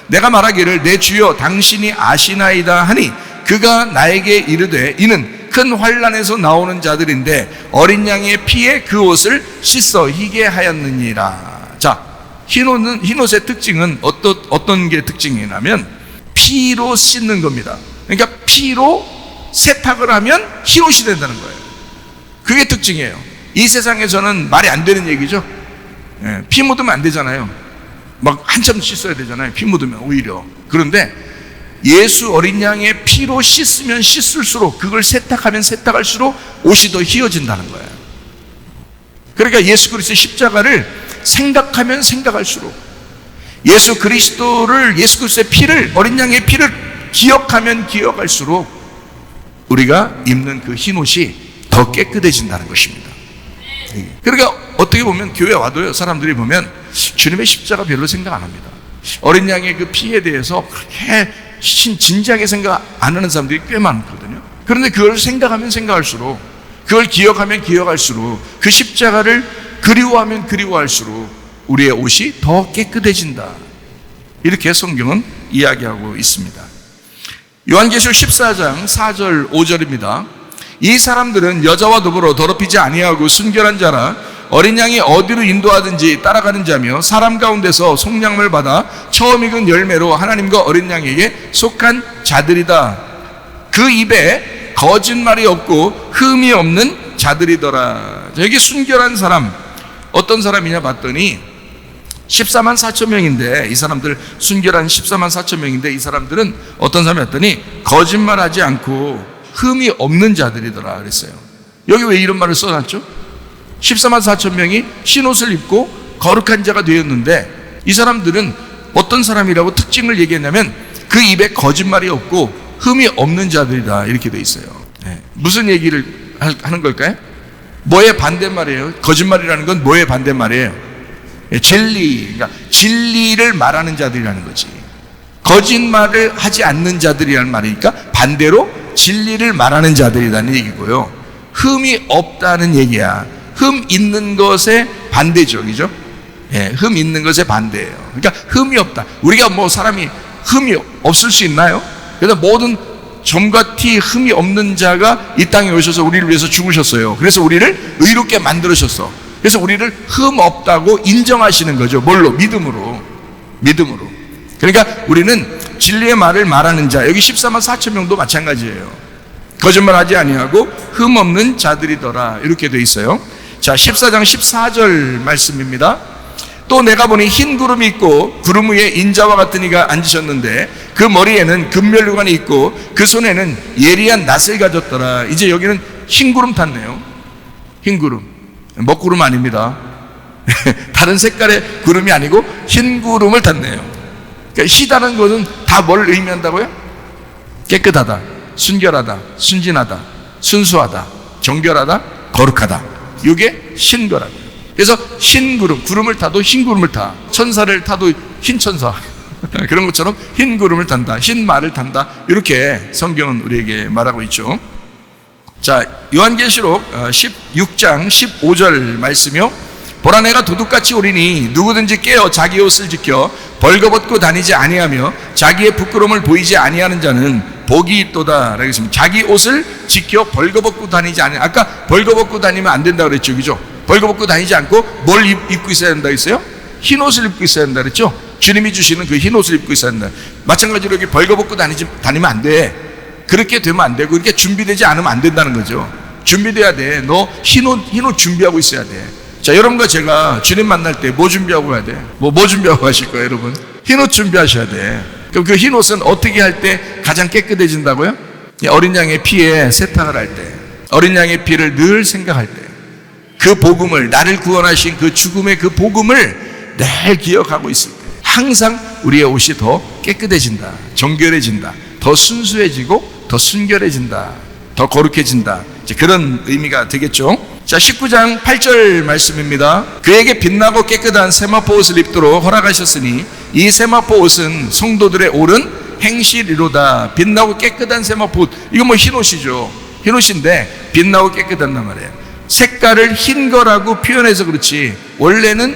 내가 말하기를 내 주여 당신이 아시나이다 하니 그가 나에게 이르되 이는 큰 환난에서 나오는 자들인데 어린 양의 피에 그 옷을 씻어 희게 하였느니라. 자, 흰옷의 특징은 어떤 게 특징이냐면 피로 씻는 겁니다. 그러니까 피로 세탁을 하면 흰옷이 된다는 거예요. 그게 특징이에요. 이 세상에서는 말이 안 되는 얘기죠. 예, 피 묻으면 안 되잖아요. 막 한참 씻어야 되잖아요. 피 묻으면 오히려. 그런데 예수 어린 양의 피로 씻으면 씻을수록, 그걸 세탁하면 세탁할수록 옷이 더 휘어진다는 거예요. 그러니까 예수 그리스도의 십자가를 생각하면 생각할수록, 예수 그리스도의 피를, 어린 양의 피를 기억하면 기억할수록 우리가 입는 그 흰옷이 더 깨끗해진다는 것입니다. 그러니까 어떻게 보면 교회 와도요, 사람들이 보면 주님의 십자가 별로 생각 안 합니다. 어린 양의 그 피에 대해서 그렇게 진지하게 생각 안 하는 사람들이 꽤 많거든요. 그런데 그걸 생각하면 생각할수록, 그걸 기억하면 기억할수록, 그 십자가를 그리워하면 그리워할수록 우리의 옷이 더 깨끗해진다. 이렇게 성경은 이야기하고 있습니다. 요한계시록 14장 4절 5절입니다. 이 사람들은 여자와 더불어 더럽히지 아니하고 순결한 자라 어린 양이 어디로 인도하든지 따라가는 자며 사람 가운데서 속량을 받아 처음 익은 열매로 하나님과 어린 양에게 속한 자들이다. 그 입에 거짓말이 없고 흠이 없는 자들이더라. 여기 순결한 사람, 어떤 사람이냐 봤더니 14만 4천 명인데, 이 사람들 순결한 14만 4천 명인데 이 사람들은 어떤 사람이었더니 거짓말하지 않고 흠이 없는 자들이더라 그랬어요. 여기 왜 이런 말을 써놨죠? 14만 4천 명이 흰옷을 입고 거룩한 자가 되었는데 이 사람들은 어떤 사람이라고 특징을 얘기했냐면 그 입에 거짓말이 없고 흠이 없는 자들이다 이렇게 돼 있어요. 네. 무슨 얘기를 하는 걸까요? 뭐의 반대말이에요? 거짓말이라는 건 뭐의 반대말이에요? 진리, 그러니까 진리를 말하는 자들이라는 거지. 거짓말을 하지 않는 자들이라는 말이니까 반대로 진리를 말하는 자들이라는 얘기고요. 흠이 없다는 얘기야. 흠 있는 것의 반대죠, 그죠? 예, 흠 있는 것의 반대예요. 그러니까 흠이 없다. 우리가 뭐 사람이 흠이 없을 수 있나요? 그래서 모든 점과 티 흠이 없는 자가 이 땅에 오셔서 우리를 위해서 죽으셨어요. 그래서 우리를 의롭게 만들으셨어. 그래서 우리를 흠 없다고 인정하시는 거죠. 뭘로? 믿음으로. 믿음으로. 그러니까 우리는 진리의 말을 말하는 자, 여기 14만 4천 명도 마찬가지예요. 거짓말하지 아니하고 흠 없는 자들이더라 이렇게 돼 있어요. 자, 14장 14절 말씀입니다. 또 내가 보니 흰 구름이 있고 구름 위에 인자와 같은 이가 앉으셨는데 그 머리에는 금면류관이 있고 그 손에는 예리한 낫을 가졌더라. 이제 여기는 흰 구름 탔네요. 흰 구름, 먹구름 아닙니다. 다른 색깔의 구름이 아니고 흰 구름을 탔네요. 그러니까 희다는 것은 다 뭘 의미한다고요? 깨끗하다, 순결하다, 순진하다, 순수하다, 정결하다, 거룩하다. 이게 흰 거라고요. 그래서 흰 구름, 구름을 타도 흰 구름을 타. 천사를 타도 흰 천사. 그런 것처럼 흰 구름을 탄다, 흰 말을 탄다. 이렇게 성경은 우리에게 말하고 있죠. 자, 요한계시록 16장 15절 말씀이요. 보라, 내가 도둑같이 오리니 누구든지 깨어 자기 옷을 지켜 벌거벗고 다니지 아니하며 자기의 부끄러움을 보이지 아니하는 자는 복이 있도다 라고 했습니다. 자기 옷을 지켜 벌거벗고 다니지 아니. 아까 벌거벗고 다니면 안 된다고 그랬죠, 그죠? 벌거벗고 다니지 않고 뭘 입고 있어야 된다고 했어요? 흰 옷을 입고 있어야 된다고 그랬죠? 주님이 주시는 그 흰 옷을 입고 있어야 된다. 마찬가지로 여기 벌거벗고 다니면 안 돼. 그렇게 되면 안 되고, 그렇게 준비되지 않으면 안 된다는 거죠. 준비돼야 돼. 너 흰 옷 준비하고 있어야 돼. 자, 여러분과 제가 주님 만날 때 뭐 준비하고 가야 돼? 뭐 준비하고 가실 거예요, 여러분? 흰 옷 준비하셔야 돼. 그럼 그 흰 옷은 어떻게 할 때 가장 깨끗해진다고요? 어린 양의 피에 세탁을 할 때, 어린 양의 피를 늘 생각할 때, 그 복음을, 나를 구원하신 그 죽음의 그 복음을 늘 기억하고 있을 때 항상 우리의 옷이 더 깨끗해진다, 정결해진다, 더 순수해지고 더 순결해진다, 더 거룩해진다. 이제 그런 의미가 되겠죠. 자, 19장 8절 말씀입니다. 그에게 빛나고 깨끗한 세마포 옷을 입도록 허락하셨으니 이 세마포 옷은 성도들의 옳은 행실이로다. 빛나고 깨끗한 세마포 옷, 이거 뭐 흰 옷이죠. 흰 옷인데 빛나고 깨끗한단 말이에요. 색깔을 흰 거라고 표현해서 그렇지 원래는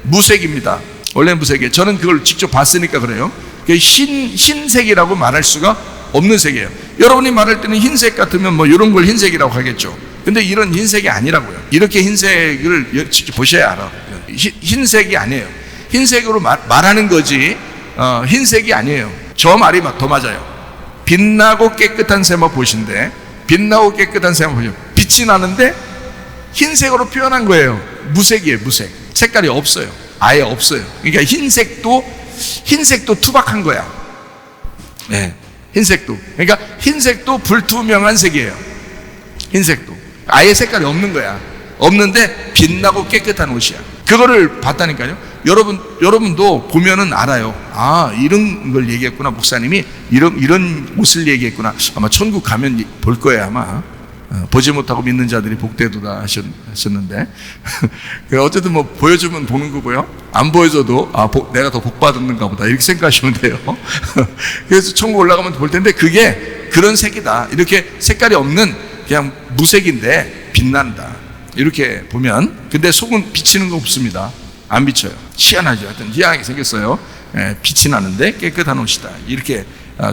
무색입니다. 원래는 무색이에요. 저는 그걸 직접 봤으니까 그래요. 흰색이라고 말할 수가 없는 색이에요. 여러분이 말할 때는 흰색 같으면 뭐 이런 걸 흰색이라고 하겠죠. 근데 이런 흰색이 아니라고요. 이렇게 흰색을 직접 보셔야 알아. 흰색이 아니에요. 흰색으로 말하는 거지 흰색이 아니에요. 저 말이 더 맞아요. 빛나고 깨끗한 세마포인데, 빛나고 깨끗한 세마포죠. 빛이 나는데 흰색으로 표현한 거예요. 무색이에요. 무색. 색깔이 없어요. 아예 없어요. 그러니까 흰색도 투박한 거야. 네, 흰색도. 그러니까 흰색도 불투명한 색이에요. 흰색도 아예 색깔이 없는 거야. 없는데 빛나고 깨끗한 옷이야. 그거를 봤다니까요. 여러분도 보면은 알아요. 아, 이런 걸 얘기했구나. 목사님이 이런 옷을 얘기했구나. 아마 천국 가면 볼 거예요, 아마. 보지 못하고 믿는 자들이 복되도다 하셨는데 어쨌든 뭐 보여주면 보는 거고요. 안 보여줘도 내가 더 복받았는가 보다 이렇게 생각하시면 돼요. 그래서 천국 올라가면 볼 텐데 그게 그런 색이다. 이렇게 색깔이 없는 그냥 무색인데 빛난다. 이렇게 보면. 근데 속은 비치는 거 없습니다. 안 비쳐요. 희한하죠. 하여튼 희한하게 생겼어요. 빛이 나는데 깨끗한 옷이다. 이렇게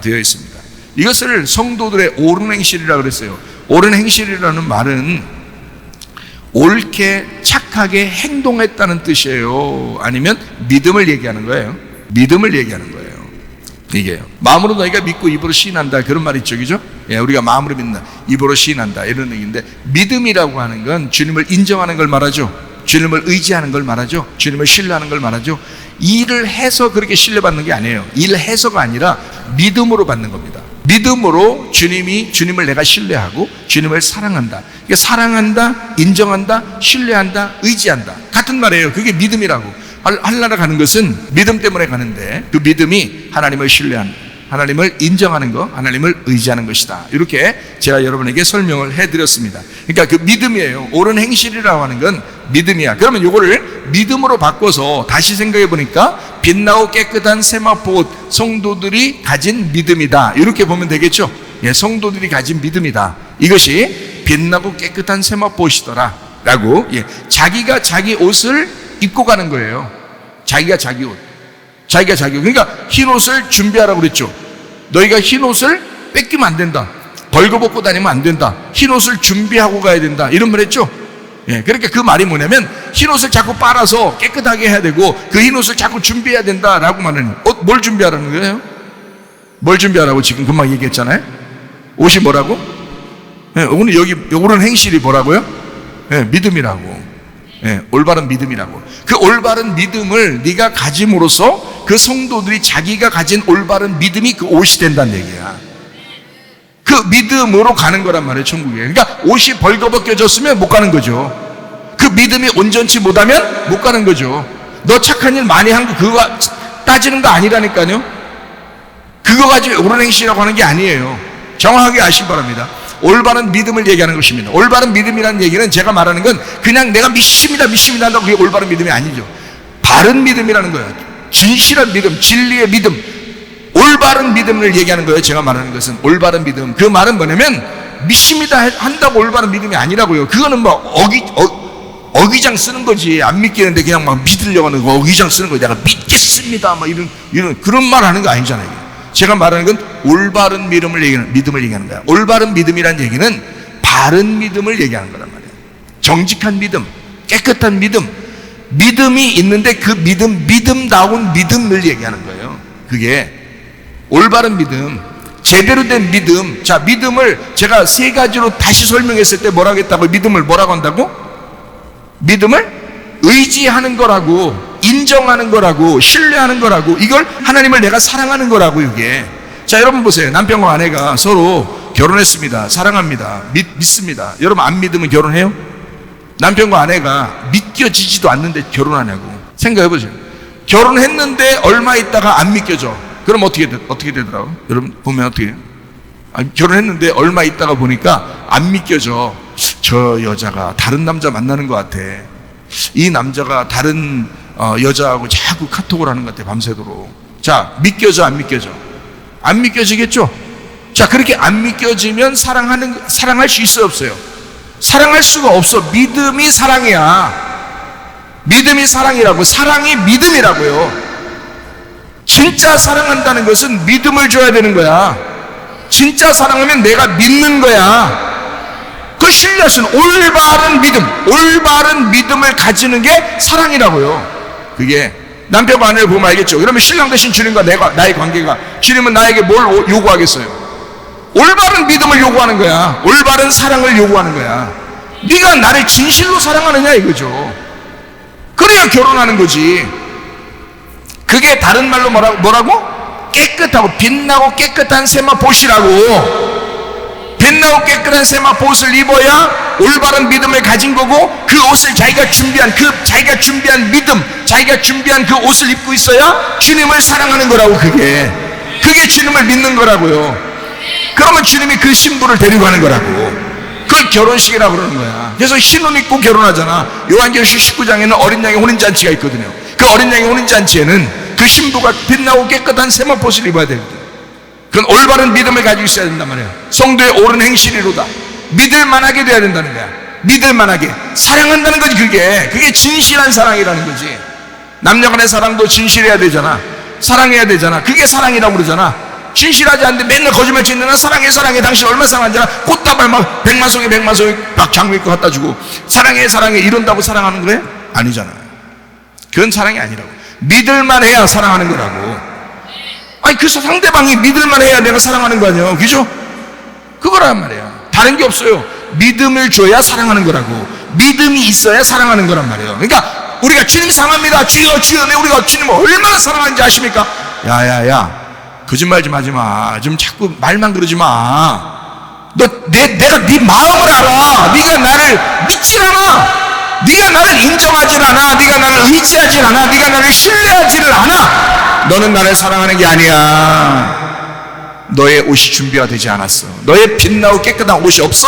되어 있습니다. 이것을 성도들의 옳은 행실이라고 그랬어요. 옳은 행실이라는 말은 옳게 착하게 행동했다는 뜻이에요. 아니면 믿음을 얘기하는 거예요. 믿음을 얘기하는 거예요. 이게요. 마음으로 너희가 믿고 입으로 시인한다, 그런 말 있죠, 그죠? 예, 우리가 마음으로 믿는다, 입으로 시인한다, 이런 얘기인데, 믿음이라고 하는 건 주님을 인정하는 걸 말하죠. 주님을 의지하는 걸 말하죠. 주님을 신뢰하는 걸 말하죠. 일을 해서 그렇게 신뢰받는 게 아니에요. 일을 해서가 아니라 믿음으로 받는 겁니다. 믿음으로 주님을 내가 신뢰하고 주님을 사랑한다. 그러니까 사랑한다, 인정한다, 신뢰한다, 의지한다. 같은 말이에요. 그게 믿음이라고. 하늘나라 가는 것은 믿음 때문에 가는데 그 믿음이 하나님을 신뢰한다, 하나님을 인정하는 것, 하나님을 의지하는 것이다. 이렇게 제가 여러분에게 설명을 해드렸습니다. 그러니까 그 믿음이에요. 옳은 행실이라고 하는 건 믿음이야. 그러면 이거를 믿음으로 바꿔서 다시 생각해 보니까 빛나고 깨끗한 세마포 성도들이 가진 믿음이다. 이렇게 보면 되겠죠. 예, 성도들이 가진 믿음이다. 이것이 빛나고 깨끗한 세마포시더라 라고, 예, 자기가 자기 옷을 입고 가는 거예요. 자기가 자기 옷. 그러니까 흰 옷을 준비하라고 그랬죠. 너희가 흰 옷을 뺏기면 안 된다. 벌거벗고 다니면 안 된다. 흰 옷을 준비하고 가야 된다. 이런 말 했죠. 예, 그러니까 그 말이 뭐냐면 흰 옷을 자꾸 빨아서 깨끗하게 해야 되고 그 흰 옷을 자꾸 준비해야 된다라고 말하는 거예요. 뭘 준비하라는 거예요? 뭘 준비하라고 지금 금방 얘기했잖아요. 옷이 뭐라고? 예, 오늘 여기 옳은 행실이 뭐라고요? 예, 믿음이라고. 예, 올바른 믿음이라고. 그 올바른 믿음을 네가 가짐으로써 그 성도들이 자기가 가진 올바른 믿음이 그 옷이 된다는 얘기야. 그 믿음으로 가는 거란 말이에요, 천국에. 그러니까 옷이 벌거벗겨졌으면 못 가는 거죠. 그 믿음이 온전치 못하면 못 가는 거죠. 너 착한 일 많이 한 거 그거 따지는 거 아니라니까요. 그거 가지고 옳은 행실이라고 하는 게 아니에요. 정확하게 아시기 바랍니다. 올바른 믿음을 얘기하는 것입니다. 올바른 믿음이라는 얘기는 제가 말하는 건 그냥 내가 믿습니다 한다고 그게 올바른 믿음이 아니죠. 바른 믿음이라는 거예요. 진실한 믿음, 진리의 믿음, 올바른 믿음을 얘기하는 거예요. 제가 말하는 것은 올바른 믿음. 그 말은 뭐냐면 믿습니다 한다고 올바른 믿음이 아니라고요. 그거는 뭐 어기장 쓰는 거지. 안 믿겠는데 그냥 막 믿으려고 하는 거, 어기장 쓰는 거지. 내가 믿겠습니다 막 이런 그런 말 하는 거 아니잖아요. 제가 말하는 건 올바른 믿음을 얘기하는 거야. 올바른 믿음이란 얘기는 바른 믿음을 얘기하는 거란 말이에요. 정직한 믿음, 깨끗한 믿음, 믿음이 있는데 그 믿음다운 믿음을 얘기하는 거예요. 그게 올바른 믿음, 제대로 된 믿음. 자, 믿음을 제가 세 가지로 다시 설명했을 때 뭐라고 했다고? 믿음을 뭐라고 한다고? 믿음을 의지하는 거라고, 인정하는 거라고, 신뢰하는 거라고, 이걸 하나님을 내가 사랑하는 거라고. 이게, 자, 여러분 보세요. 남편과 아내가 서로 결혼했습니다. 사랑합니다. 믿습니다. 여러분 안 믿으면 결혼해요? 남편과 아내가 믿겨지지도 않는데 결혼하냐고. 생각해 보세요. 결혼했는데 얼마 있다가 안 믿겨져. 그럼 어떻게 되더라고? 여러분 보면 어떻게 해요? 결혼했는데 얼마 있다가 보니까 안 믿겨져. 저 여자가 다른 남자 만나는 것 같아. 이 남자가 다른 여자하고 자꾸 카톡을 하는 것 같아, 밤새도록. 자, 믿겨져 안 믿겨져? 안 믿겨지겠죠? 자, 그렇게 안 믿겨지면 사랑할 수 있어요 없어요? 사랑할 수가 없어. 믿음이 사랑이야. 믿음이 사랑이라고. 사랑이 믿음이라고요. 진짜 사랑한다는 것은 믿음을 줘야 되는 거야. 진짜 사랑하면 내가 믿는 거야. 그 신뢰하시는 올바른 믿음을 가지는 게 사랑이라고요. 그게 남편과 아내를 보면 알겠죠. 그러면 신랑 대신 주님과 나의 관계가, 주님은 나에게 뭘 요구하겠어요? 올바른 믿음을 요구하는 거야. 올바른 사랑을 요구하는 거야. 네가 나를 진실로 사랑하느냐 이거죠. 그래야 결혼하는 거지. 그게 다른 말로 뭐라고? 깨끗하고 빛나고 깨끗한 세마포시라고. 빛나고 깨끗한 세마포옷을 입어야 올바른 믿음을 가진 거고, 그 옷을 자기가 준비한 믿음, 자기가 준비한 그 옷을 입고 있어야 주님을 사랑하는 거라고. 그게 주님을 믿는 거라고요. 그러면 주님이 그 신부를 데리고 가는 거라고. 그걸 결혼식이라고 그러는 거야. 그래서 흰 옷 입고 결혼하잖아. 요한계시록 19장에는 어린 양의 혼인잔치가 있거든요. 그 어린 양의 혼인잔치에는 그 신부가 빛나고 깨끗한 세마포옷을 입어야 되거든. 그건 올바른 믿음을 가지고 있어야 된단 말이에요. 성도의 옳은 행실이로다. 믿을만하게 돼야 된다는 거야. 믿을만하게 사랑한다는 거지. 그게 진실한 사랑이라는 거지. 남녀간의 사랑도 진실해야 되잖아. 사랑해야 되잖아. 그게 사랑이라고 그러잖아. 진실하지 않는데 맨날 거짓말 짓는 나 사랑해 당신 얼마나 사랑하잖아. 꽃다발 막 100만 송이 막 장미 입고 갖다 주고 사랑해 이런다고 사랑하는 거예요? 아니잖아요. 그건 사랑이 아니라고. 믿을만 해야 사랑하는 거라고. 그래서 상대방이 믿을만 해야 내가 사랑하는 거 아니에요. 그죠? 그거란 말이야. 다른 게 없어요. 믿음을 줘야 사랑하는 거라고. 믿음이 있어야 사랑하는 거란 말이에요. 그러니까 우리가 주님 사랑합니다. 주여 우리가 주님을 얼마나 사랑하는지 아십니까? 야야야, 거짓말 좀 하지 마. 좀 자꾸 말만 그러지 마. 내가 네 마음을 알아. 네가 나를 믿질 않아. 네가 나를 인정하질 않아. 네가 나를 의지하질 않아. 네가 나를 신뢰하지를 않아. 너는 나를 사랑하는 게 아니야. 너의 옷이 준비가 되지 않았어. 너의 빛나고 깨끗한 옷이 없어.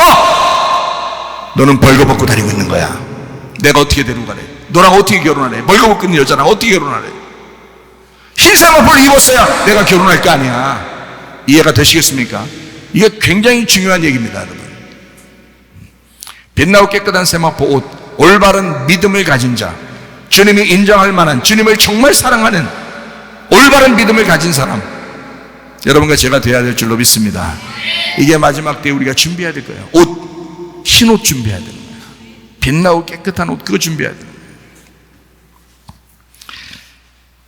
너는 벌거벗고 다니고 있는 거야. 내가 어떻게 데리고 가래? 너랑 어떻게 결혼하래? 벌거벗고 있는 여자랑 어떻게 결혼하래? 흰 세마포를 입었어야 내가 결혼할 거 아니야. 이해가 되시겠습니까? 이게 굉장히 중요한 얘기입니다, 여러분. 빛나고 깨끗한 세마포 옷, 올바른 믿음을 가진 자, 주님이 인정할 만한, 주님을 정말 사랑하는 올바른 믿음을 가진 사람, 여러분과 제가 돼야 될 줄로 믿습니다. 이게 마지막 때에 우리가 준비해야 될 거예요. 옷, 흰 옷 준비해야 되는 거예요. 빛나고 깨끗한 옷, 그거 준비해야 돼요.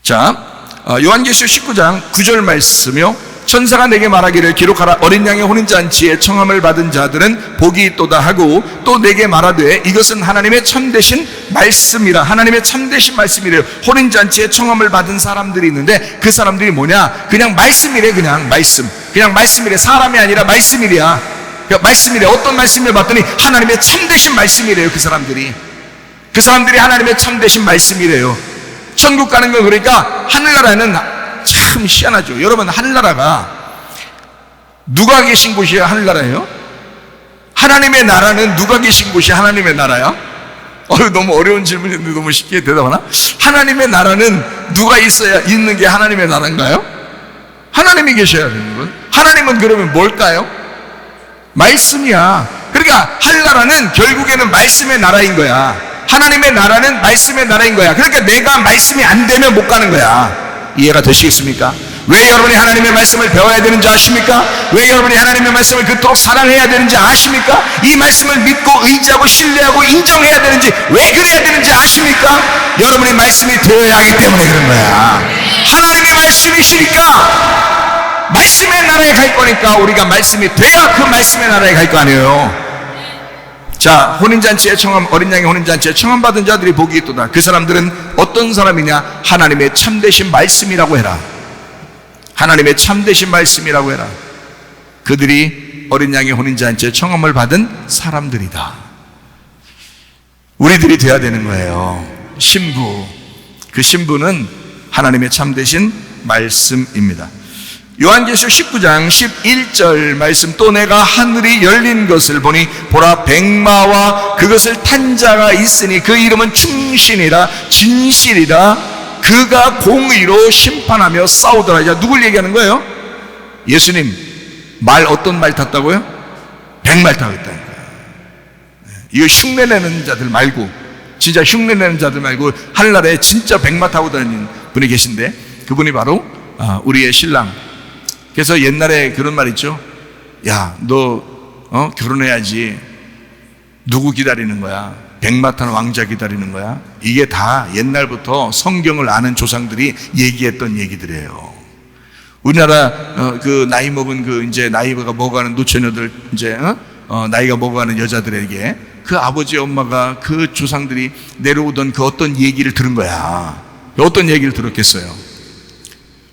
자, 요한계시록 19장 9절 말씀이요, 천사가 내게 말하기를 기록하라. 어린 양의 혼인잔치에 청함을 받은 자들은 복이 있도다 하고, 또 내게 말하되 이것은 하나님의 참되신 말씀이라. 하나님의 참되신 말씀이래요. 혼인잔치에 청함을 받은 사람들이 있는데 그 사람들이 뭐냐? 그냥 말씀이래. 그냥 말씀, 그냥 말씀이래. 사람이 아니라 말씀이래야. 말씀이래. 어떤 말씀을 봤더니 하나님의 참되신 말씀이래요. 그 사람들이 하나님의 참되신 말씀이래요. 천국 가는 건, 그러니까 하늘나라는 참 희한하죠. 여러분, 하늘나라가 누가 계신 곳이에요? 하늘나라예요? 하나님의 나라는 누가 계신 곳이 하나님의 나라야? 너무 어려운 질문인데 너무 쉽게 대답하나? 하나님의 나라는 누가 있어야 있는 게 하나님의 나라인가요? 하나님이 계셔야 되는 건. 하나님은 그러면 뭘까요? 말씀이야. 그러니까 하늘나라는 결국에는 말씀의 나라인 거야. 하나님의 나라는 말씀의 나라인 거야. 그러니까 내가 말씀이 안 되면 못 가는 거야. 이해가 되시겠습니까? 왜 여러분이 하나님의 말씀을 배워야 되는지 아십니까? 왜 여러분이 하나님의 말씀을 그토록 사랑해야 되는지 아십니까? 이 말씀을 믿고 의지하고 신뢰하고 인정해야 되는지, 왜 그래야 되는지 아십니까? 여러분이 말씀이 되어야 하기 때문에 그런 거야. 하나님의 말씀이시니까 말씀의 나라에 갈 거니까 우리가 말씀이 돼야 그 말씀의 나라에 갈 거 아니에요. 자, 혼인잔치에 청함, 어린 양의 혼인잔치에 청함받은 자들이 복이 있도다. 그 사람들은 어떤 사람이냐? 하나님의 참되신 말씀이라고 해라. 하나님의 참되신 말씀이라고 해라. 그들이 어린 양의 혼인잔치에 청함을 받은 사람들이다. 우리들이 돼야 되는 거예요. 신부. 그 신부는 하나님의 참되신 말씀입니다. 요한계시록 19장 11절 말씀, 또 내가 하늘이 열린 것을 보니 보라, 백마와 그것을 탄 자가 있으니 그 이름은 충신이라 진실이라. 그가 공의로 심판하며 싸우더라. 자, 누굴 얘기하는 거예요? 예수님. 말, 어떤 말 탔다고요? 백말 타고 있다는 거예요. 이거 흉내내는 자들 말고, 진짜 흉내내는 자들 말고 하늘나라에 진짜 백마 타고 다니는 분이 계신데, 그분이 바로 우리의 신랑. 그래서 옛날에 그런 말 있죠. 야, 너 결혼해야지. 누구 기다리는 거야? 백마 탄 왕자 기다리는 거야? 이게 다 옛날부터 성경을 아는 조상들이 얘기했던 얘기들이에요. 우리나라 그 나이 먹은 그 이제 나이가 먹어가는 노처녀들, 이제 나이가 먹어가는 여자들에게 그 아버지 엄마가 그 조상들이 내려오던 그 어떤 얘기를 들은 거야. 어떤 얘기를 들었겠어요?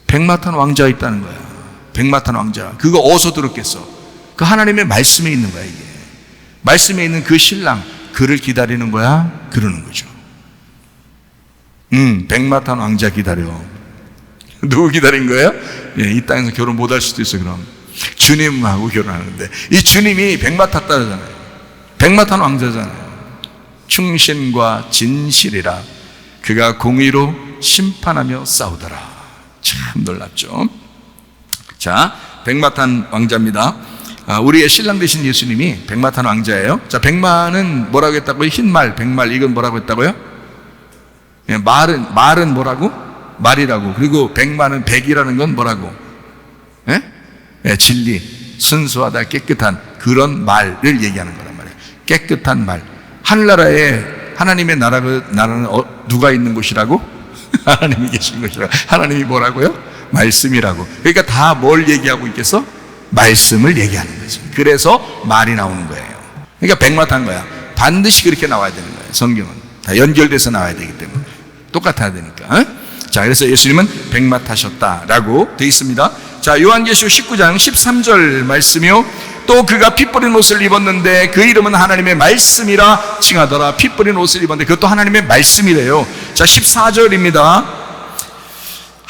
백마 탄 왕자가 있다는 거야. 백마 탄 왕자. 그거 어디서 들었겠어? 그 하나님의 말씀에 있는 거야. 이게 말씀에 있는 그 신랑, 그를 기다리는 거야. 그러는 거죠. 백마 탄 왕자 기다려. 누구 기다린 거예요? 예, 이 땅에서 결혼 못할 수도 있어. 그럼 주님하고 결혼하는데, 이 주님이 백마 탔다잖아요. 백마 탄 왕자잖아요. 충신과 진실이라. 그가 공의로 심판하며 싸우더라. 참 놀랍죠. 자, 백마 탄 왕자입니다. 우리의 신랑 되신 예수님이 백마 탄 왕자예요. 자, 백마는 뭐라고 했다고요? 흰말, 백말. 이건 뭐라고 했다고요? 예, 말은 뭐라고? 말이라고. 그리고 백마는, 백이라는 건 뭐라고? 예? 예, 진리, 순수하다, 깨끗한 그런 말을 얘기하는 거란 말이에요. 깨끗한 말. 하늘나라에 하나님의 나라는 누가 있는 곳이라고? 하나님이 계신 곳이라고. 하나님이 뭐라고요? 말씀이라고. 그러니까 다 뭘 얘기하고 있겠어? 말씀을 얘기하는 거지. 그래서 말이 나오는 거예요. 그러니까 백마 탄 거야. 반드시 그렇게 나와야 되는 거예요. 성경은 다 연결돼서 나와야 되기 때문에 똑같아야 되니까. 자, 그래서 예수님은 백마 타셨다라고 되어 있습니다. 자, 요한계시록 19장 13절 말씀이요. 또 그가 피 뿌린 옷을 입었는데 그 이름은 하나님의 말씀이라 칭하더라. 피 뿌린 옷을 입었는데 그것도 하나님의 말씀이래요. 자, 14절입니다.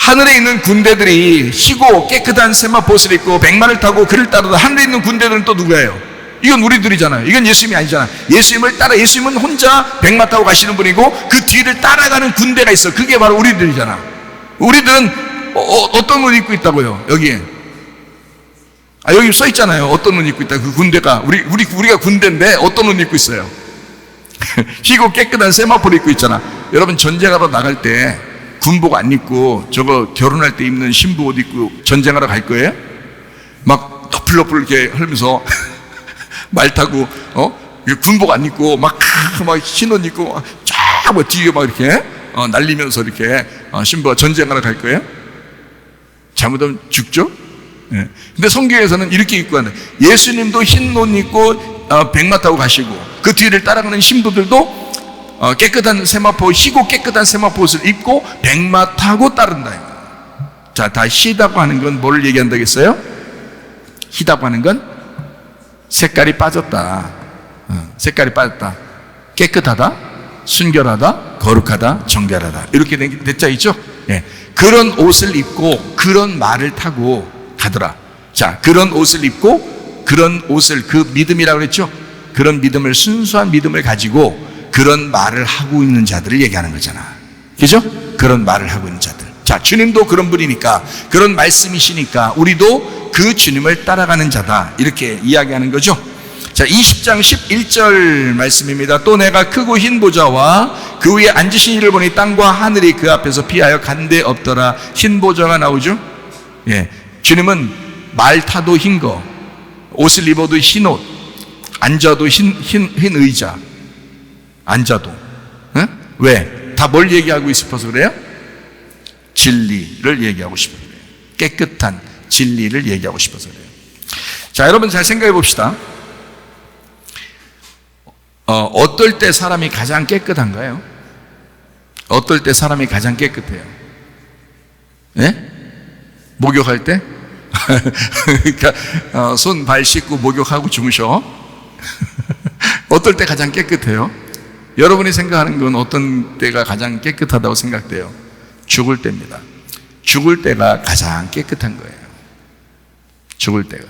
하늘에 있는 군대들이 희고 깨끗한 세마포옷을 입고 백마를 타고 그를 따르다. 하늘에 있는 군대들은 또 누구예요? 이건 우리들이잖아요. 이건 예수님이 아니잖아. 예수님을 따라, 예수님은 혼자 백마 타고 가시는 분이고 그 뒤를 따라가는 군대가 있어. 그게 바로 우리들이잖아. 우리들은 어떤 옷 입고 있다고요? 여기에 여기 써 있잖아요. 어떤 옷 입고 있다. 그 군대가 우리가 군대인데 어떤 옷 입고 있어요? 희고 깨끗한 세마포를 입고 있잖아. 여러분, 전쟁하러 나갈 때 군복 안 입고 저거 결혼할 때 입는 신부 옷 입고 전쟁하러 갈 거예요? 막 너플너플 이렇게 하면서 말 타고 군복 안 입고 막 흰 옷 입고 쫙 뭐 뒤에 막 이렇게 날리면서 이렇게 신부가 전쟁하러 갈 거예요? 잘못하면 죽죠? 예. 근데 성경에서는 이렇게 입고 간다. 예수님도 흰 옷 입고 백마 타고 가시고 그 뒤를 따라가는 신부들도 깨끗한 세마포, 희고 깨끗한 세마포 옷을 입고 백마 타고 따른다. 자, 다 희다고 하는 건 뭘 얘기한다겠어요? 희다고 하는 건 색깔이 빠졌다. 색깔이 빠졌다. 깨끗하다, 순결하다, 거룩하다, 정결하다. 이렇게 된 자 있죠? 예. 그런 옷을 입고 그런 말을 타고 가더라. 자, 그런 옷을 입고 그런 옷을, 그 믿음이라고 그랬죠? 그런 믿음을, 순수한 믿음을 가지고 그런 말을 하고 있는 자들을 얘기하는 거잖아. 그죠? 그런 말을 하고 있는 자들. 자, 주님도 그런 분이니까, 그런 말씀이시니까 우리도 그 주님을 따라가는 자다. 이렇게 이야기하는 거죠. 자, 20장 11절 말씀입니다. 또 내가 크고 흰 보좌와 그 위에 앉으신 이를 보니 땅과 하늘이 그 앞에서 피하여 간데 없더라. 흰 보좌가 나오죠? 예. 주님은 말 타도 흰 거, 옷을 입어도 흰 옷, 앉아도 흰 의자, 앉아도. 응? 왜? 다 뭘 얘기하고 싶어서 그래요? 진리를 얘기하고 싶어서 그래요. 깨끗한 진리를 얘기하고 싶어서 그래요. 자, 여러분 잘 생각해 봅시다. 어떨 때 사람이 가장 깨끗한가요? 어떨 때 사람이 가장 깨끗해요? 예? 목욕할 때? 그러니까 손, 발 씻고 목욕하고 주무셔. 어떨 때 가장 깨끗해요? 여러분이 생각하는 건 어떤 때가 가장 깨끗하다고 생각돼요? 죽을 때입니다. 죽을 때가 가장 깨끗한 거예요. 죽을 때가.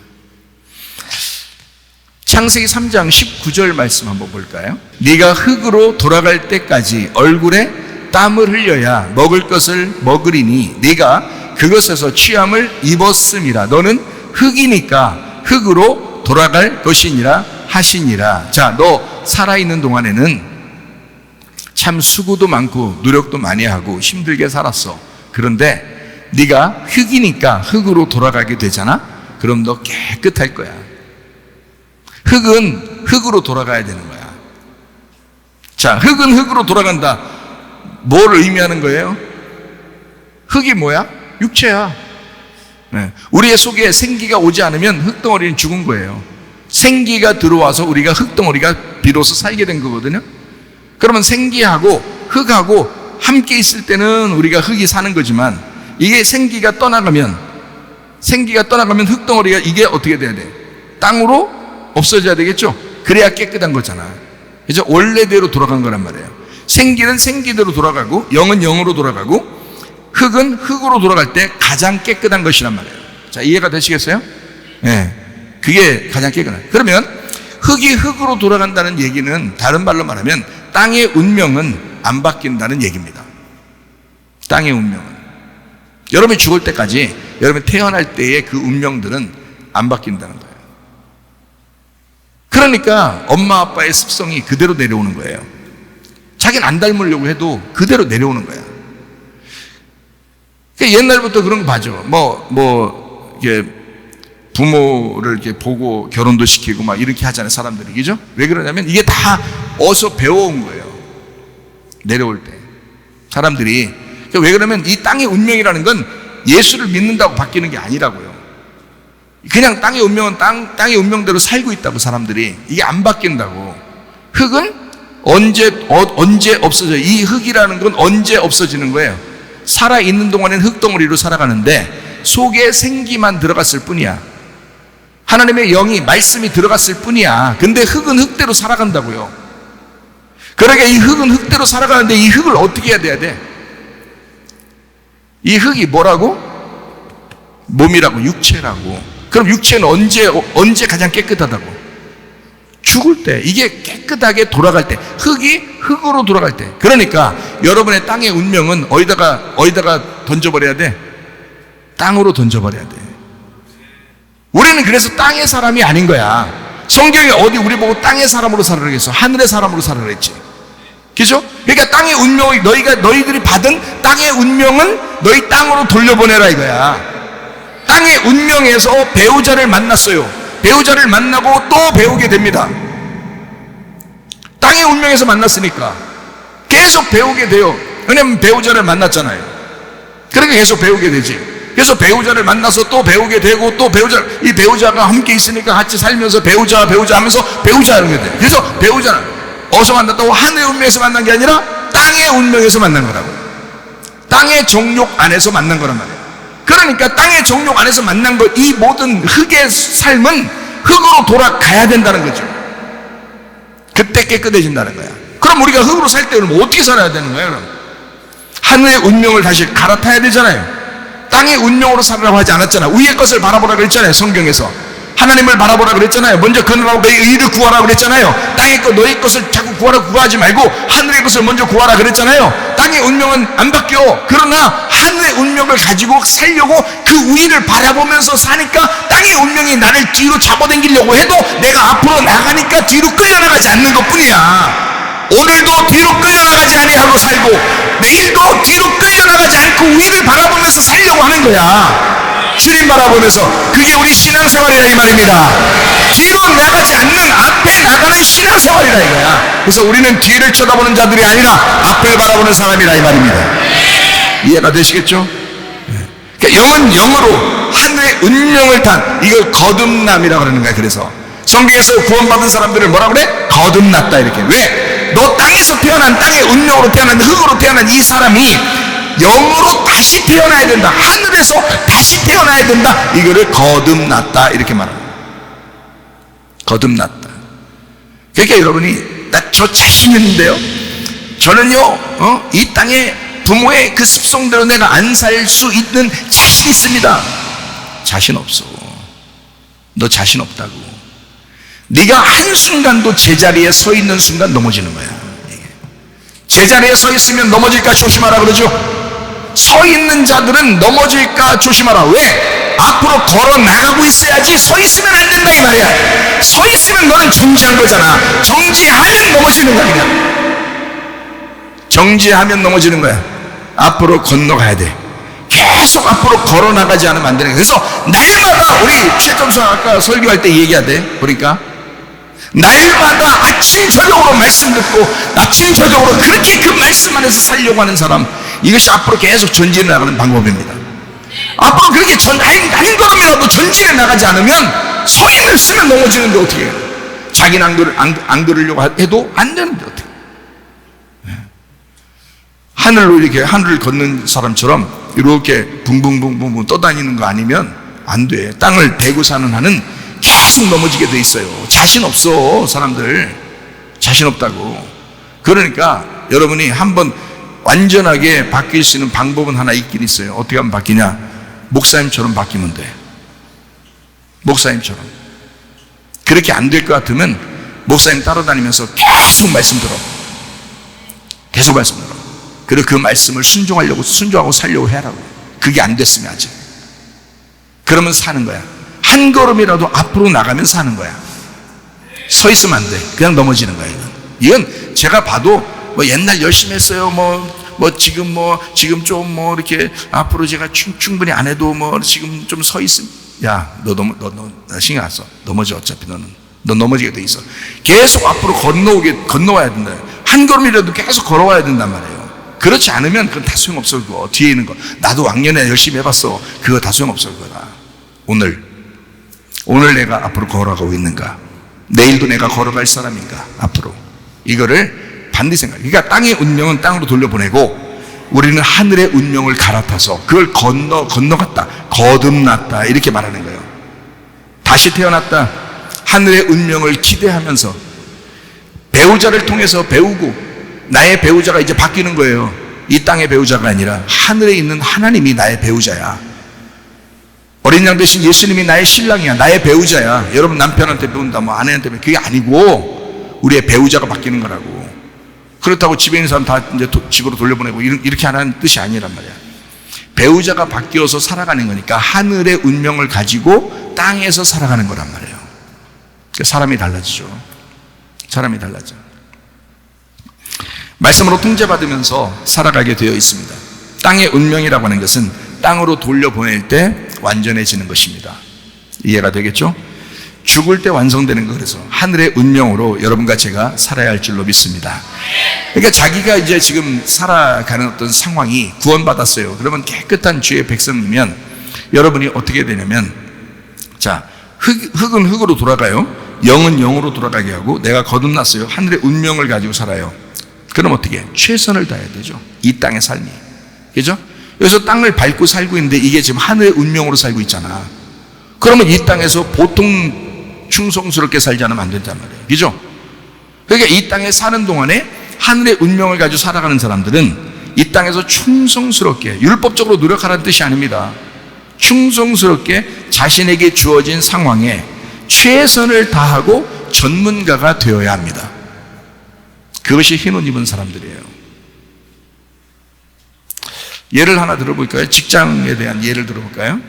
창세기 3장 19절 말씀 한번 볼까요? 네가 흙으로 돌아갈 때까지 얼굴에 땀을 흘려야 먹을 것을 먹으리니 네가 그것에서 취함을 입었음이라. 너는 흙이니까 흙으로 돌아갈 것이니라 하시니라. 자, 너 살아있는 동안에는 참 수고도 많고 노력도 많이 하고 힘들게 살았어. 그런데 네가 흙이니까 흙으로 돌아가게 되잖아. 그럼 너 깨끗할 거야. 흙은 흙으로 돌아가야 되는 거야. 자, 흙은 흙으로 돌아간다. 뭘 의미하는 거예요? 흙이 뭐야? 육체야. 네. 우리의 속에 생기가 오지 않으면 흙덩어리는 죽은 거예요. 생기가 들어와서 우리가 흙덩어리가 비로소 살게 된 거거든요. 그러면 생기하고 흙하고 함께 있을 때는 우리가 흙이 사는 거지만, 이게 생기가 떠나가면 흙덩어리가 이게 어떻게 돼야 돼? 땅으로 없어져야 되겠죠? 그래야 깨끗한 거잖아. 그죠? 원래대로 돌아간 거란 말이에요. 생기는 생기대로 돌아가고 영은 영으로 돌아가고 흙은 흙으로 돌아갈 때 가장 깨끗한 것이란 말이에요. 자, 이해가 되시겠어요? 네. 그게 가장 깨끗한. 그러면 흙이 흙으로 돌아간다는 얘기는 다른 말로 말하면 땅의 운명은 안 바뀐다는 얘기입니다. 땅의 운명은. 여러분이 죽을 때까지, 여러분이 태어날 때의 그 운명들은 안 바뀐다는 거예요. 그러니까 엄마 아빠의 습성이 그대로 내려오는 거예요. 자기는 안 닮으려고 해도 그대로 내려오는 거야. 그러니까 옛날부터 그런 거 봐죠. 이렇게 부모를 이렇게 보고 결혼도 시키고 막 이렇게 하잖아요, 사람들이. 그죠? 왜 그러냐면 이게 다 어디서 배워온 거예요. 내려올 때. 사람들이. 그러니까 왜 그러면 이 땅의 운명이라는 건 예수를 믿는다고 바뀌는 게 아니라고요. 그냥 땅의 운명은 땅의 운명대로 살고 있다고, 사람들이. 이게 안 바뀐다고. 흙은 언제 없어져요? 이 흙이라는 건 언제 없어지는 거예요? 살아있는 동안엔 흙덩어리로 살아가는데 속에 생기만 들어갔을 뿐이야. 하나님의 영이, 말씀이 들어갔을 뿐이야. 근데 흙은 흙대로 살아간다고요. 그러니까 이 흙은 흙대로 살아가는데 이 흙을 어떻게 해야 돼? 이 흙이 뭐라고? 몸이라고, 육체라고. 그럼 육체는 언제 가장 깨끗하다고? 죽을 때, 이게 깨끗하게 돌아갈 때, 흙이 흙으로 돌아갈 때. 그러니까 여러분의 땅의 운명은 어디다가 던져버려야 돼? 땅으로 던져버려야 돼. 우리는 그래서 땅의 사람이 아닌 거야. 성경이 어디 우리 보고 땅의 사람으로 살아라 그랬어? 하늘의 사람으로 살아라 그랬지. 그죠? 그러니까 땅의 운명을 너희들이 받은 땅의 운명은 너희 땅으로 돌려보내라 이거야. 땅의 운명에서 배우자를 만났어요. 배우자를 만나고 또 배우게 됩니다. 땅의 운명에서 만났으니까 계속 배우게 돼요. 왜냐면 배우자를 만났잖아요. 그러니까 계속 배우게 되지. 그래서 배우자를 만나서 또 배우게 되고 또 이 배우자가 함께 있으니까 같이 살면서 배우자 하면서 배우자하는 게 돼. 그래서 배우자는 어디서 만났다고? 하늘의 운명에서 만난 게 아니라 땅의 운명에서 만난 거라고. 땅의 정욕 안에서 만난 거란 말이에요. 그러니까 땅의 정욕 안에서 만난 것, 이 모든 흙의 삶은 흙으로 돌아가야 된다는 거죠. 그때 깨끗해진다는 거야. 그럼 우리가 흙으로 살 때 그럼 어떻게 살아야 되는 거예요? 그럼 하늘의 운명을 다시 갈아타야 되잖아요. 땅의 운명으로 살으라고 하지 않았잖아. 위의 것을 바라보라 그랬잖아요. 성경에서 하나님을 바라보라 그랬잖아요. 먼저 그늘하고 너희 의를 구하라 그랬잖아요. 땅의 것, 너희 것을 자꾸 구하지 말고 하늘의 것을 먼저 구하라 그랬잖아요. 땅의 운명은 안 바뀌어. 그러나 하늘의 운명을 가지고 살려고 그 위를 바라보면서 사니까 땅의 운명이 나를 뒤로 잡아당기려고 해도 내가 앞으로 나가니까 뒤로 끌려나가지 않는 것 뿐이야. 오늘도 뒤로 끌려나가지 아니하고 살고 내일도 뒤로 끌려나가지 않고 위를 바라보면서 살려고 하는 거야. 주님 바라보면서. 그게 우리 신앙생활이라 이 말입니다. 뒤로 나가지 않는 앞에 나가는 신앙생활이라 이거야. 그래서 우리는 뒤를 쳐다보는 자들이 아니라 앞을 바라보는 사람이라 이 말입니다. 이해가 되시겠죠? 그러니까 영은 영으로 하늘의 운명을 탄, 이걸 거듭남이라고 그러는 거야. 그래서 성경에서 구원받은 사람들을 뭐라 그래? 거듭났다 이렇게. 왜? 너 땅에서 태어난, 땅의 운명으로 태어난, 흑으로 태어난 이 사람이 영으로 다시 태어나야 된다. 하늘에서 다시 태어나야 된다. 이거를 거듭났다 이렇게 말합니다. 거듭났다. 그러니까 여러분이 저 자신 있는데요, 저는요 이 땅에 부모의 그 습성대로 내가 안 살 수 있는 자신 있습니다. 자신 없어. 너 자신 없다고. 네가 한순간도 제자리에 서 있는 순간 넘어지는 거야. 제자리에 서 있으면 넘어질까 조심하라 그러죠. 서 있는 자들은 넘어질까 조심하라. 왜? 앞으로 걸어 나가고 있어야지. 서 있으면 안 된다 이 말이야. 서 있으면 너는 정지한 거잖아. 정지하면 넘어지는 거야. 그냥 정지하면 넘어지는 거야. 앞으로 건너가야 돼. 계속 앞으로 걸어 나가지 않으면 안 되는 거야. 그래서 날마다 우리 최점수 아까 설교할 때 얘기하대 보니까 날마다 아침 저녁으로 말씀 듣고 아침 저녁으로 그렇게 그 말씀 안에서 살려고 하는 사람, 이것이 앞으로 계속 전진해 나가는 방법입니다. 앞으로 그렇게 한 걸음이라도 전진해 나가지 않으면 서 있으면 넘어지는데 어떻게 해요? 자기는 안 그러려고 해도 안 되는데 어떻게 해요? 하늘로 이렇게 하늘을 걷는 사람처럼 이렇게 붕붕붕붕 떠다니는 거 아니면 안 돼. 땅을 대고 사는 한은 계속 넘어지게 돼 있어요. 자신 없어. 사람들 자신 없다고. 그러니까 여러분이 한번 완전하게 바뀔 수 있는 방법은 하나 있긴 있어요. 어떻게 하면 바뀌냐? 목사님처럼 바뀌면 돼. 목사님처럼. 그렇게 안 될 것 같으면 목사님 따라다니면서 계속 말씀 들어. 계속 말씀 들어. 그리고 그 말씀을 순종하고 살려고 해라고. 그게 안 됐으면 아직. 그러면 사는 거야. 한 걸음이라도 앞으로 나가면 사는 거야. 서 있으면 안 돼. 그냥 넘어지는 거야. 이건 제가 봐도 뭐 옛날 열심히 했어요. 지금 좀 이렇게 앞으로 제가 충분히 안 해도 지금 좀 서 있으면, 야, 너 신경 안 써. 넘어져. 어차피 너 넘어지게 돼 있어. 계속 앞으로 건너와야 된다. 한 걸음이라도 계속 걸어와야 된단 말이에요. 그렇지 않으면 그건 다 소용없어. 그거 뒤에 있는 거 나도 왕년에 열심히 해봤어. 그거 다 소용없어. 그거다. 오늘 내가 앞으로 걸어가고 있는가? 내일도 내가 걸어갈 사람인가? 앞으로 이거를 반드시 생각해. 그러니까 땅의 운명은 땅으로 돌려보내고 우리는 하늘의 운명을 갈아타서 그걸 건너갔다, 거듭났다 이렇게 말하는 거예요. 다시 태어났다. 하늘의 운명을 기대하면서 배우자를 통해서 배우고 나의 배우자가 이제 바뀌는 거예요. 이 땅의 배우자가 아니라 하늘에 있는 하나님이 나의 배우자야. 어린 양 대신 예수님이 나의 신랑이야. 나의 배우자야. 여러분 남편한테 배운다, 뭐 아내한테 배운다. 그게 아니고 우리의 배우자가 바뀌는 거라고. 그렇다고 집에 있는 사람 다 이제 집으로 돌려보내고 이렇게 하라는 뜻이 아니란 말이야. 배우자가 바뀌어서 살아가는 거니까 하늘의 운명을 가지고 땅에서 살아가는 거란 말이에요. 그러니까 사람이 달라지죠. 사람이 달라져. 말씀으로 통제받으면서 살아가게 되어 있습니다. 땅의 운명이라고 하는 것은 땅으로 돌려보낼 때 완전해지는 것입니다. 이해가 되겠죠? 죽을 때 완성되는 거. 그래서 하늘의 운명으로 여러분과 제가 살아야 할 줄로 믿습니다. 그러니까 자기가 이제 지금 살아가는 어떤 상황이 구원받았어요. 그러면 깨끗한 주의 백성이면 여러분이 어떻게 되냐면, 자, 흙은 흙으로 돌아가요. 영은 영으로 돌아가게 하고, 내가 거듭났어요. 하늘의 운명을 가지고 살아요. 그럼 어떻게? 최선을 다해야 되죠. 이 땅의 삶이. 그죠? 여기서 땅을 밟고 살고 있는데 이게 지금 하늘의 운명으로 살고 있잖아. 그러면 이 땅에서 보통 충성스럽게 살지 않으면 안 된단 말이에요. 그죠? 그러니까 이 땅에 사는 동안에 하늘의 운명을 가지고 살아가는 사람들은 이 땅에서 충성스럽게, 율법적으로 노력하라는 뜻이 아닙니다. 충성스럽게 자신에게 주어진 상황에 최선을 다하고 전문가가 되어야 합니다. 그것이 흰옷 입은 사람들이에요. 예를 하나 들어볼까요? 직장에 대한 예를 들어볼까요?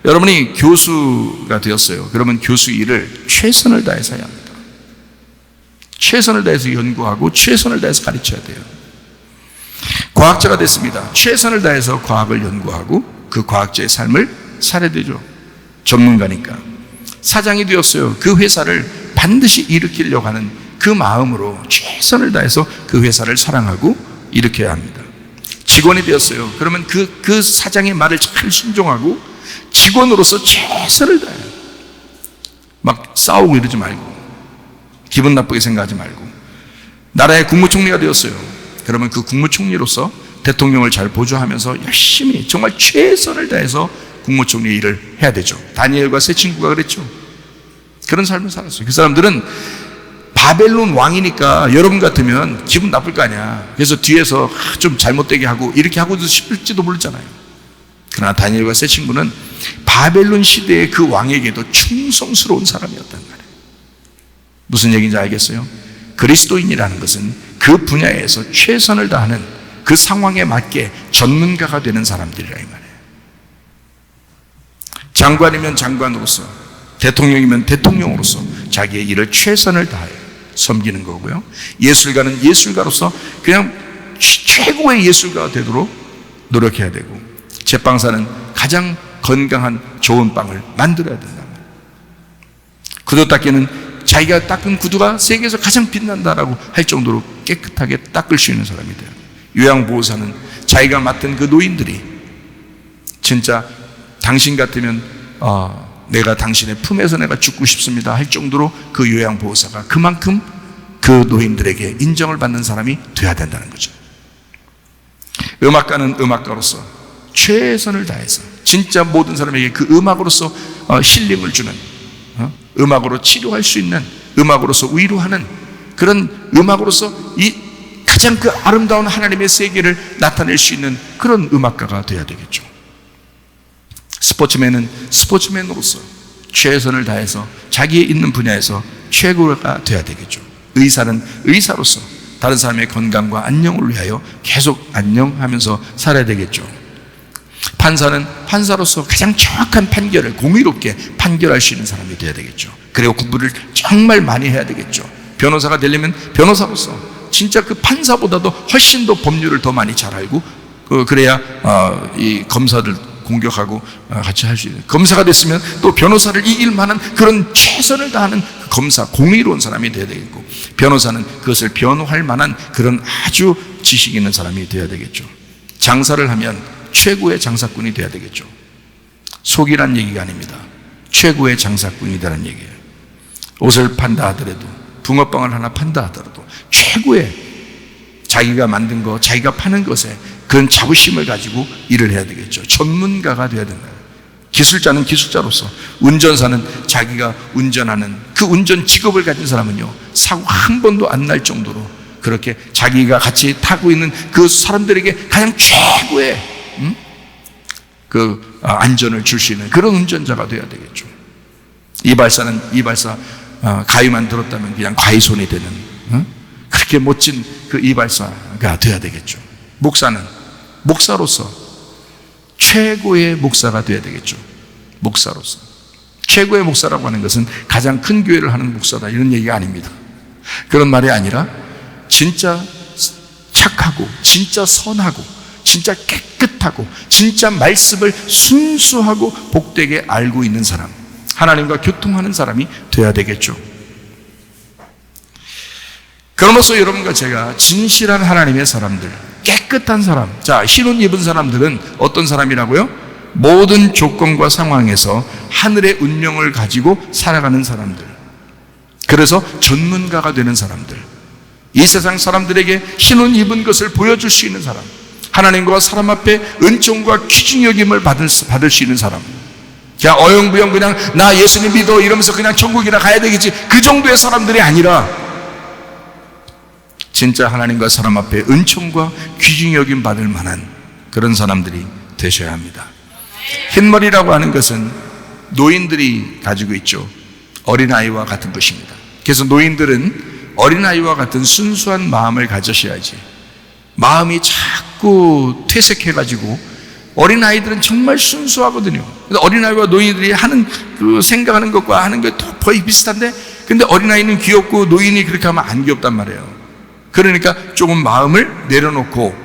여러분이 교수가 되었어요. 그러면 교수 일을 최선을 다해서 해야 합니다. 최선을 다해서 연구하고 최선을 다해서 가르쳐야 돼요. 과학자가 됐습니다. 최선을 다해서 과학을 연구하고 그 과학자의 삶을 살아야 되죠. 전문가니까. 사장이 되었어요. 그 회사를 반드시 일으키려고 하는 그 마음으로 최선을 다해서 그 회사를 사랑하고 일으켜야 합니다. 직원이 되었어요. 그러면 그 사장의 말을 잘 순종하고 직원으로서 최선을 다해요. 막 싸우고 이러지 말고, 기분 나쁘게 생각하지 말고. 나라의 국무총리가 되었어요. 그러면 그 국무총리로서 대통령을 잘 보조하면서 열심히 정말 최선을 다해서 국무총리 일을 해야 되죠. 다니엘과 세 친구가 그랬죠. 그런 삶을 살았어요. 그 사람들은 바벨론 왕이니까 여러분 같으면 기분 나쁠 거 아니야. 그래서 뒤에서 좀 잘못되게 하고 이렇게 하고도 싶을지도 모르잖아요. 그러나 다니엘과 세 친구는 바벨론 시대의 그 왕에게도 충성스러운 사람이었단 말이에요. 무슨 얘기인지 알겠어요? 그리스도인이라는 것은 그 분야에서 최선을 다하는, 그 상황에 맞게 전문가가 되는 사람들이라 이 말이에요. 장관이면 장관으로서, 대통령이면 대통령으로서 자기의 일을 최선을 다해 섬기는 거고요. 예술가는 예술가로서 그냥 최고의 예술가가 되도록 노력해야 되고, 제빵사는 가장 건강한 좋은 빵을 만들어야 된다. 구두 닦기는 자기가 닦은 구두가 세계에서 가장 빛난다라고 할 정도로 깨끗하게 닦을 수 있는 사람이 돼요. 요양보호사는 자기가 맡은 그 노인들이 진짜 당신 같으면 내가 당신의 품에서 내가 죽고 싶습니다 할 정도로 그 요양보호사가 그만큼 그 노인들에게 인정을 받는 사람이 돼야 된다는 거죠. 음악가는 음악가로서 최선을 다해서 진짜 모든 사람에게 그 음악으로서 힐링을 주는, 음악으로 치료할 수 있는, 음악으로서 위로하는 그런 음악으로서 이 가장 그 아름다운 하나님의 세계를 나타낼 수 있는 그런 음악가가 돼야 되겠죠. 스포츠맨은 스포츠맨으로서 최선을 다해서 자기의 있는 분야에서 최고가 돼야 되겠죠. 의사는 의사로서 다른 사람의 건강과 안녕을 위하여 계속 안녕하면서 살아야 되겠죠. 판사는 판사로서 가장 정확한 판결을 공의롭게 판결할 수 있는 사람이 돼야 되겠죠. 그리고 공부를 정말 많이 해야 되겠죠. 변호사가 되려면 변호사로서 진짜 그 판사보다도 훨씬 더 법률을 더 많이 잘 알고, 그래야 이 검사들 공격하고 같이 할 수 있는, 검사가 됐으면 또 변호사를 이길 만한 그런 최선을 다하는 검사, 공의로운 사람이 되어야 되겠고, 변호사는 그것을 변호할 만한 그런 아주 지식 있는 사람이 되어야 되겠죠. 장사를 하면 최고의 장사꾼이 되어야 되겠죠. 속이란 얘기가 아닙니다. 최고의 장사꾼이 되라는 얘기예요. 옷을 판다 하더라도, 붕어빵을 하나 판다 하더라도 최고의 자기가 만든 거, 자기가 파는 것에 그런 자부심을 가지고 일을 해야 되겠죠. 전문가가 되어야 된다. 기술자는 기술자로서, 운전사는 자기가 운전하는 그 운전 직업을 가진 사람은요, 사고 한 번도 안 날 정도로 그렇게 자기가 같이 타고 있는 그 사람들에게 가장 최고의 안전을 줄 수 있는 그런 운전자가 되어야 되겠죠. 이발사 가위만 들었다면 그냥 가위손이 되는 그렇게 멋진 그 이발사가 되어야 되겠죠. 목사는 목사로서 최고의 목사가 되어야 되겠죠. 목사로서 최고의 목사라고 하는 것은 가장 큰 교회를 하는 목사다 이런 얘기가 아닙니다. 그런 말이 아니라 진짜 착하고 진짜 선하고 진짜 깨끗하고 진짜 말씀을 순수하고 복되게 알고 있는 사람, 하나님과 교통하는 사람이 되어야 되겠죠. 그럼으로써 여러분과 제가 진실한 하나님의 사람들, 깨끗한 사람, 자, 흰옷 입은 사람들은 어떤 사람이라고요? 모든 조건과 상황에서 하늘의 운명을 가지고 살아가는 사람들, 그래서 전문가가 되는 사람들, 이 세상 사람들에게 흰옷 입은 것을 보여줄 수 있는 사람, 하나님과 사람 앞에 은총과 귀중 여김을 받을 수 있는 사람, 그냥 어영부영 그냥 나 예수님 믿어 이러면서 그냥 천국이나 가야 되겠지, 그 정도의 사람들이 아니라 진짜 하나님과 사람 앞에 은총과 귀중 여김 받을 만한 그런 사람들이 되셔야 합니다. 흰머리라고 하는 것은 노인들이 가지고 있죠. 어린아이와 같은 것입니다. 그래서 노인들은 어린아이와 같은 순수한 마음을 가져셔야지, 마음이 자꾸 퇴색해가지고, 어린아이들은 정말 순수하거든요. 어린아이와 노인들이 하는 그 생각하는 것과 하는 게 거의 비슷한데, 근데 어린아이는 귀엽고 노인이 그렇게 하면 안 귀엽단 말이에요. 그러니까 조금 마음을 내려놓고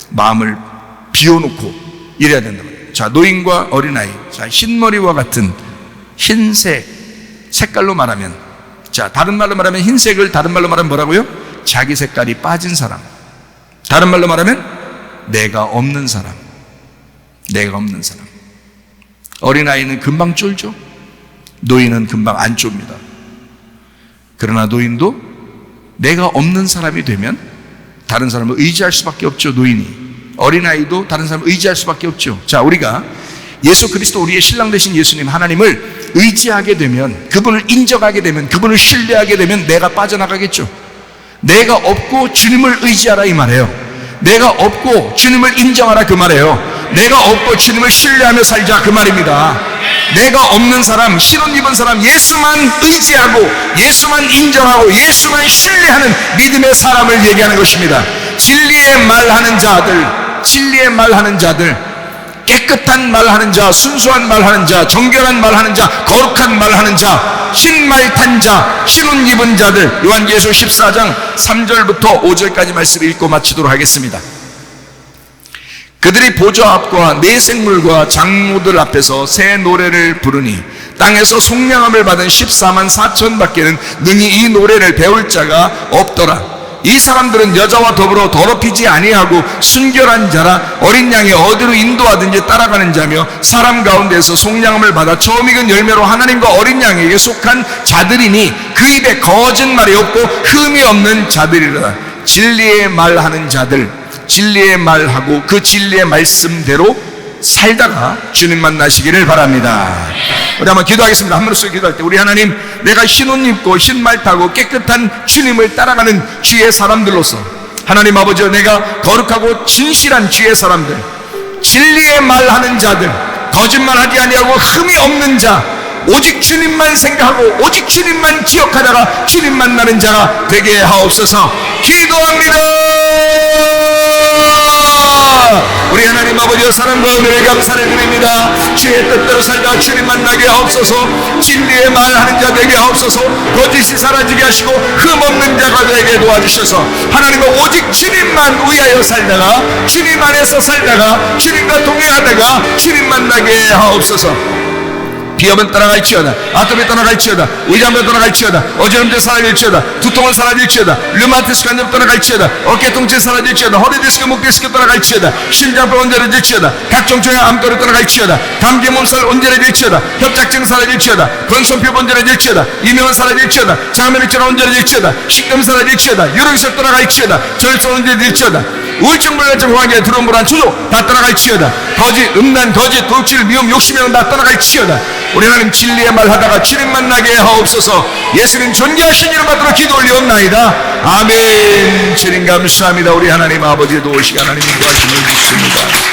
마음을 비워놓고 이래야 된단 말이에요. 자, 노인과 어린아이, 자, 흰머리와 같은 흰색 색깔로 말하면, 자, 다른 말로 말하면 흰색을 다른 말로 말하면 뭐라고요? 자기 색깔이 빠진 사람, 다른 말로 말하면 내가 없는 사람, 내가 없는 사람. 어린아이는 금방 쫄죠. 노인은 금방 안 좁니다. 그러나 노인도 내가 없는 사람이 되면 다른 사람을 의지할 수밖에 없죠. 노인이, 어린아이도 다른 사람을 의지할 수밖에 없죠. 자, 우리가 예수 그리스도, 우리의 신랑 되신 예수님 하나님을 의지하게 되면, 그분을 인정하게 되면, 그분을 신뢰하게 되면 내가 빠져나가겠죠. 내가 없고 주님을 의지하라 이 말이에요. 내가 없고 주님을 인정하라 그 말이에요. 내가 없고 주님을 신뢰하며 살자 그 말입니다. 내가 없는 사람, 흰옷 입은 사람, 예수만 의지하고 예수만 인정하고 예수만 신뢰하는 믿음의 사람을 얘기하는 것입니다. 진리의 말하는 자들, 진리의 말하는 자들, 깨끗한 말하는 자, 순수한 말하는 자, 정결한 말하는 자, 거룩한 말하는 자, 흰말 탄 자, 흰옷 입은 자들, 요한계시록 14장 3절부터 5절까지 말씀을 읽고 마치도록 하겠습니다. 그들이 보좌 앞과 네 생물과 장로들 앞에서 새 노래를 부르니 땅에서 속량함을 받은 14만 4천 밖에는 능히 이 노래를 배울 자가 없더라. 이 사람들은 여자와 더불어 더럽히지 아니하고 순결한 자라, 어린 양이 어디로 인도하든지 따라가는 자며 사람 가운데서 속량함을 받아 처음 익은 열매로 하나님과 어린 양에게 속한 자들이니 그 입에 거짓말이 없고 흠이 없는 자들이라. 진리의 말하는 자들, 진리의 말하고 그 진리의 말씀대로 살다가 주님 만나시기를 바랍니다. 우리 한번 기도하겠습니다. 한 번씩 기도할 때, 우리 하나님, 내가 흰옷 입고 흰말 타고 깨끗한 주님을 따라가는 주의 사람들로서, 하나님 아버지, 내가 거룩하고 진실한 주의 사람들, 진리의 말하는 자들, 거짓말하지 아니하고 흠이 없는 자, 오직 주님만 생각하고 오직 주님만 기억하다가 주님 만나는 자가 되게 하옵소서. 기도합니다. 우리 하나님 아버지의 사랑과 은혜를 감사를 드립니다. 주의 뜻대로 살다 주님 만나게 하옵소서. 진리의 말하는 자 되게 하옵소서. 거짓이 사라지게 하시고 흠 없는 자가 되게 도와주셔서 하나님과 오직 주님만 위하여 살다가, 주님 안에서 살다가, 주님과 동행하다가 주님 만나게 하옵소서. 비염은 떠나갈지어다, 아토피 떠나갈지어다, 의장병 떠나갈지어다, 어지럼증 사라질지어다, 두통은 사라질지어다, 류마티스 관절 떠나갈지어다, 어깨 통증 사라질지어다, 허리 디스크, 목 디스크 떠나갈지어다, 심장병 온전해질지어다, 각종 종양 암도를 떠나갈지어다, 감기 몸살 온전해질지어다, 협착증 사라질지어다, 건선표 온전해질지어다, 이명은 사라질지어다, 장면액증 온전해질지어다, 식금 사라질지어다, 유력성 떠나갈지어다, 절성 온전해질지어다, 우울증, 불면증, 호황기, 두려움, 불안, 초조 다 떠나갈지어다, 거짓, 음란, 거짓, 돌출, 미움, 욕심이랑 다 떠나갈지어다. 우리 하나님 진리의 말 하다가 주님 만나게 하옵소서. 예수님 존귀하신 이름 받들어 기도 올리옵나이다. 아멘. 주님 감사합니다. 우리 하나님 아버지의 도우시가 하나님 인도하심을 믿습니다.